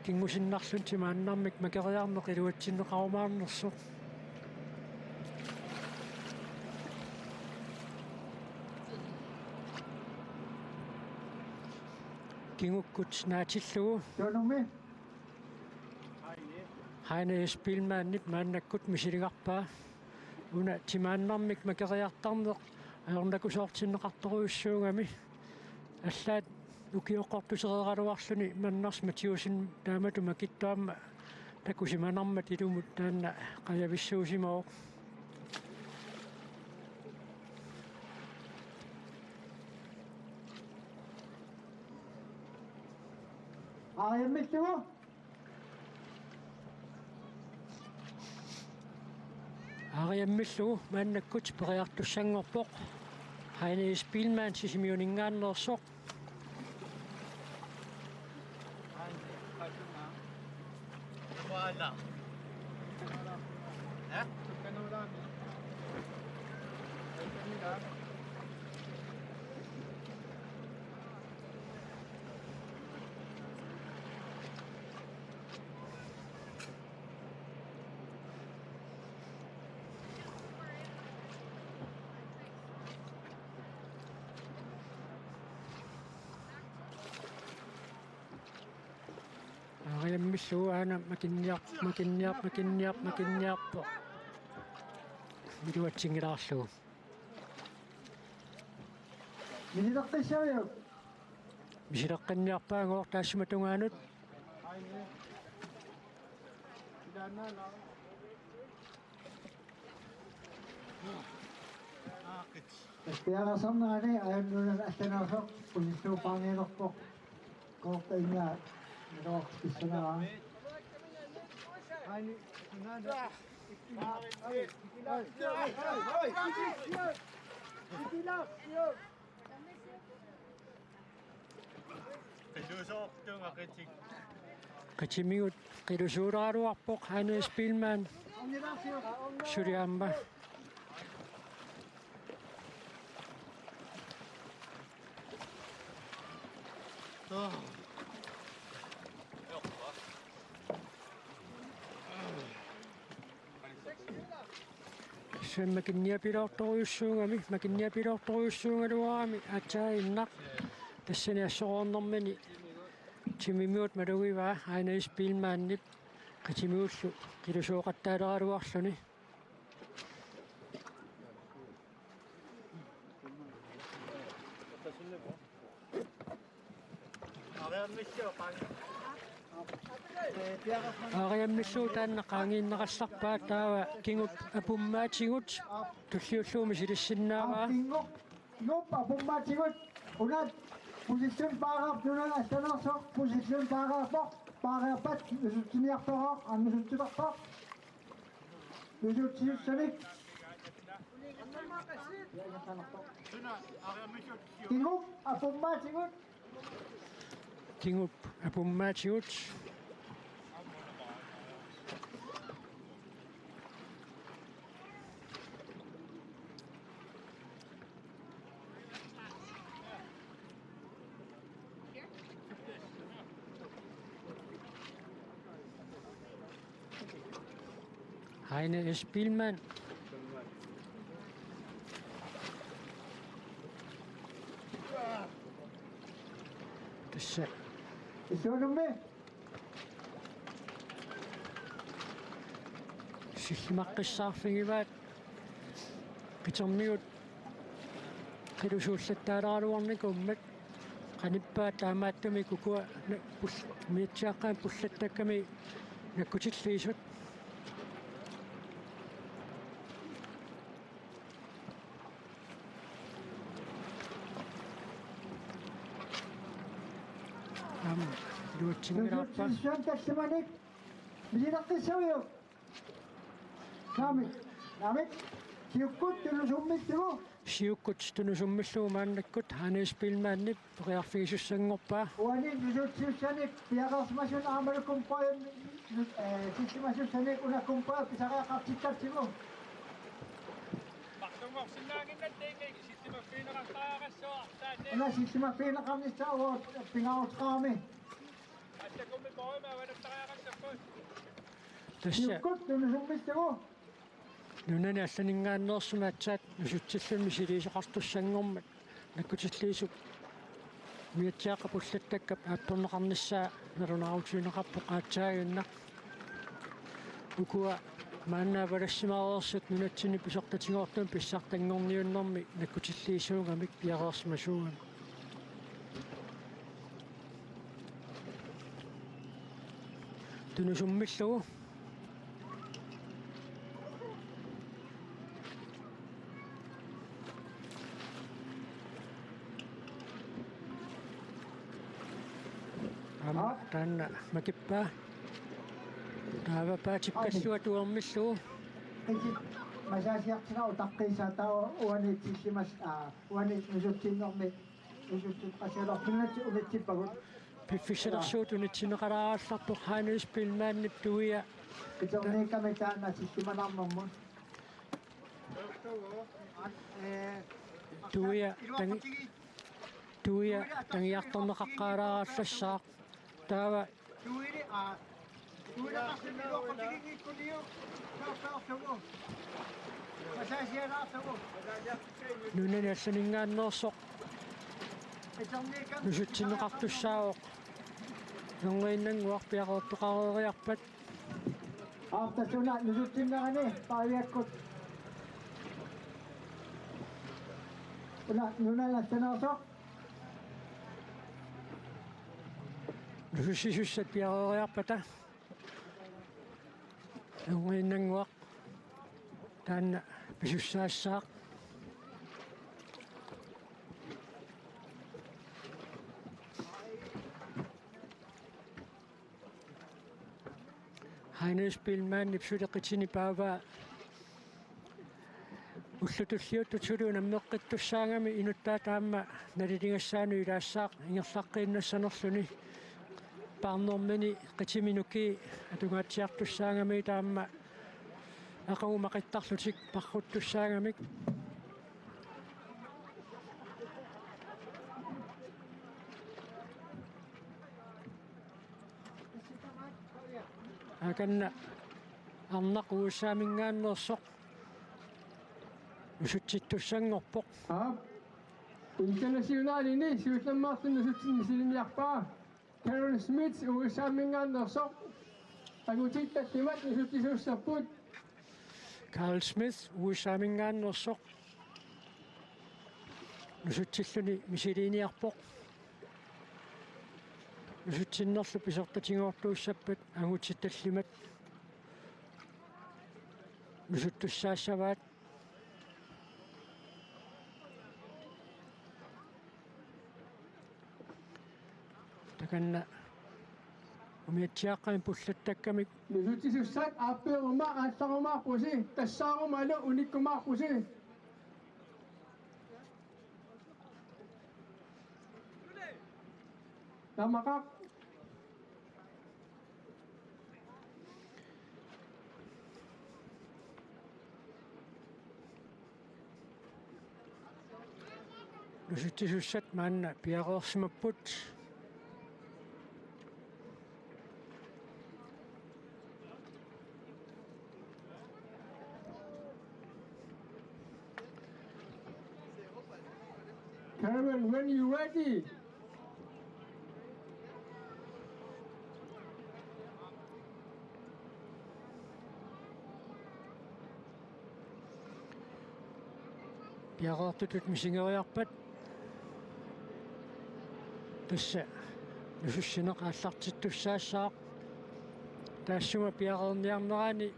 kingusinnarlun timaannarmik makeriarneq iluatsinneqarumaarnersuq kingukkut naatillugu suanummi Heine Spielmannit maannakkut misiligarpaa una timaannarmik makeriartarneq aornakusoortinneqartoruissuungami аллаат укиоққорпусерераруарлуни маннарс матиусин таамату макиттуамма такусиманармат илумут таанна қаявиссуусимаоқ Aayammistugu. Ariammillugu maannakkut periartussangorpoq Heine Spielmann sisimiuningaannersoq Wala. Eh? Ariammillugu aana makinniarpo miluatsingilaarlugu Misidaqqissariuk. misilaqqanniarpaangoor taassamatungaanut Piarasarnaani ajannunan assanarsoq punissuupaangiilerpoq koortaingaa miluaqtissanaa. qatimigut qilusuulaaruarpoq Heine Spielmann suriaamma sen makinniapiloortoruissuungami atsaainnaq tassani assoornermani timimiut malugivaa Heine Spielmannip qatimigullu qilusuoqattaaleraluarluni Ariammilluu taanna qaangiinneqassarpaa taava kingup apummaatigut tulliulluumi silissinnaavaa Nup apummaatigut unat position paaraap nunan assanarsoq position paaraapoq paaraapat nusutsiniartoqoq annusutsutarpoq nusutsissanik kingup apummaatigut kingup apummaatigut Heine Spielmann tässä issuunummi sillimaqqissaarfigivaat qitermigut qilusuullattaalaruarnikummat qanippaa taamaattumi kukua miitsiaqqaan pullattakkami nakkutilliisut luutsingilaarpa nusutsissan tassamanik misidaqqissariuk naamik siukkut tunusummittugu siukkut tunusummilluu maannakkut Heine Spielmannip periarfigisussanngorpaa uani nusutsissanik piaqarsmasun aamalukumpaayum sissimasussanik unakumpaa pisariaqartikkartigu una sissimafiinaqarnissaauut pingautqaami tässä siukkut tunusummittugu nunani allaningaanneersumaatsaat nusutsillumi siliisoqartussangormat nakkutilliisuk miatsiaaqa pullattakkap aapporneqarnissaa nalunaruutiineqarpoq aatsaagiunnaq ukua maannaavalassimareersut nunatsini pisortatingoortum pissartangorniunnermi nakkutilliisuungamik piareersmasuugam tunusummillagu Tan makippa. Tava paachipkassua tuormillu. Isit masasiaqsina utaqqisatao uanitsissimas uanit nusutsinnermi nusutsit qasialorpunatsi uvitsippagut Piffisalersuut unitsinneqalaarallarpoq haanuispilmaannip tuia iterniikami taana sissimanarnermun tuia tangiartorneqaqqaalaarallassaaq taava tuili tuilaqarsiluoqotigiikkuliu saarsaarsugu masasialaarsugu nunani allaningaanneersoq iterniikami nusutsinneqartussaaoq nongiinnanguarpiaqertuqareriarpat aartasuna nusutsinnerani paaviakkut nunalassanaarsoq nusussisussat piaqeriarpata nongiinnanguaq taanna pisussaassaaq haanuispilmaannip suleqitini paavaa уллутуллиуттутсулуна меққиттуссаагами инуттаа таама налилингассаану илаассаақ ингерлаққииннассанерлүни парнормини қитиминуки атунгаатсиартуссаагами таама ақагумақиттарлутик парруттуссаагамик аканна арнақуусаамингааннерсоқ усутситтуссангорпоқ Internationalini suutlammaartin nusutsinnisiliniarpaa Carol Smith uussaammingaannersoq agutittattimat nusutisuussarput Carl Smith uussaamингааннерсоқ нусутсиллуни мисилиниарпоқ нусутсиннерлу писертатингуортууссаппат агутитталлимат нусуттуссаассаваат таканна умиатсиаққами пуллаттаккамик nusutisussat aappeeruma aallarumаарpusi тассаарумалу униккумаарпуси тамақақ нусуттисуссат маанна пиақеерсимаппут Carol, when you ready? пиақеертутут мисингериарпат тасса нусуссинеқ ааллартиттуссаассаақ таассума пиақерниарнерани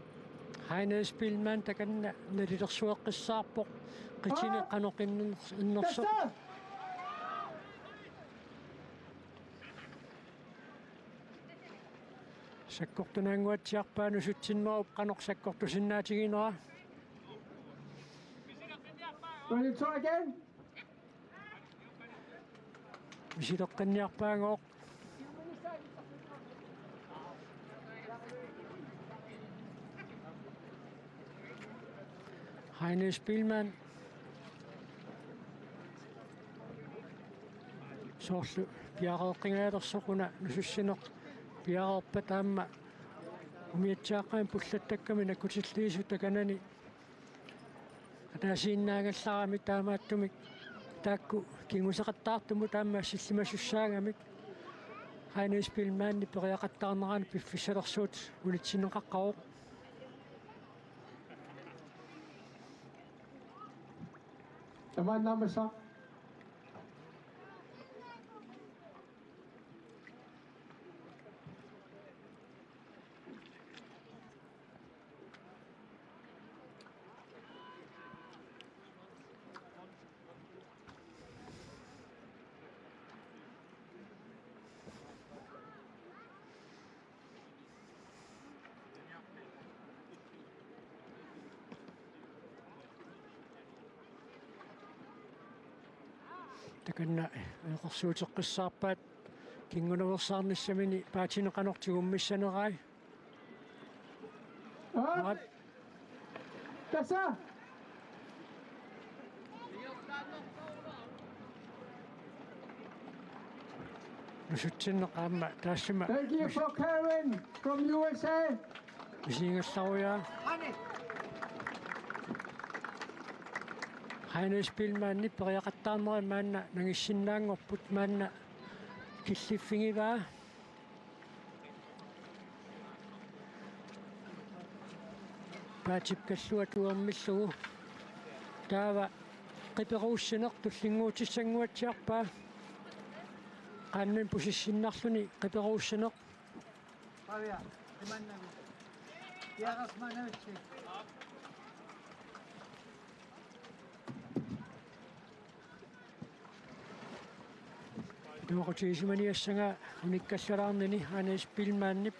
хайнеспилман таканна налилерсуэққиссаарпоқ қитини қаноқиннерсоқ саккортунаангуатсиарпаа нусутсиннеруп қанорсаккортусиннаатигинера Will you try again? мисилеққинниарпаангооқ хайнеспилман соорлу пиақеэққингаалерсоқуна нусуссинеқ пиақарпа таама умиатсааққаан пуллаттакками наккутиллиису таканани атаасииннаагалларами таамааттумик таакку кингусеқаттаартуму таама ассиллимасуссаагамик хайнеспилмаанни периақаттаарнераани пиффиссалерсуут улитсинеқаққароқ Taman namasa. takanna eqorsuuteqqissaarpaat kingunaversaarnissamini paatineqanortigummissanerai Up. Tessa. nusutsinneqaamma taassama Thank you for Karen from USA. misiingallaruyaa Hainesspilmaanni periaqattaarneri maanna nangissinnaangorput maanna killiffingigaa paatipkallua tuermillugu taava qiperuussineq tullinguutissanguatsiarpaa qaannan pusissinnarluni qiperuussineq Pavia, Imannami. Yagas Manavitsi. Nuoqutiisimaniassanga unikkassalaarnini Hainesspilmaannip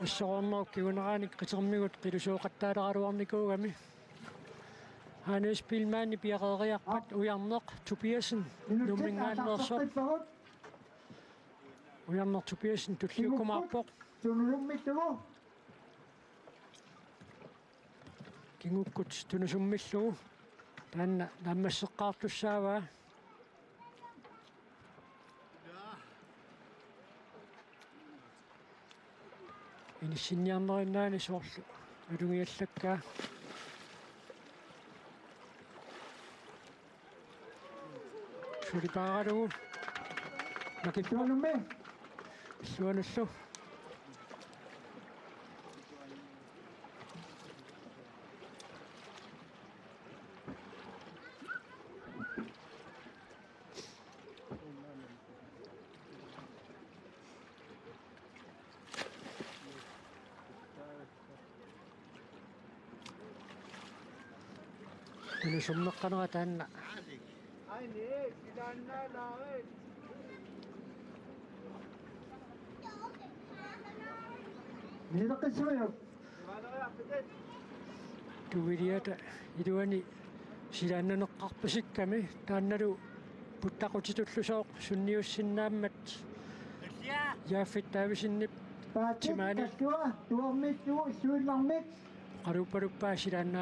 ассоорнеруккигунерааник қитермигут қилусууқаттаалераруарникуугами Hainesspilmaanni piaqeeriarpat ujarneq Tobiasen nummingaanneersoq ujarneq Tobiasen tulliukkumaarpoq Tunulummittugu. kingukkut tunusummillugu taanna nammasseqqaartussaavaa inissinniarnerinnaani soorlu alungiallakkaa sulipaaralugu nakippa Tunummi. suanallu tunusummeqqanera taanna Ai niin, sitä on näillä on. Niidaqqissuuyuk. tuiliata iluani silaannaneqqarpasikkami taannalu puttaqutitullusooq sunniussinnaammat yaaffit taavisinnip Paatip Timani. kaskua tuormittugu suillarmik. qaluuppaluppaa silaannaa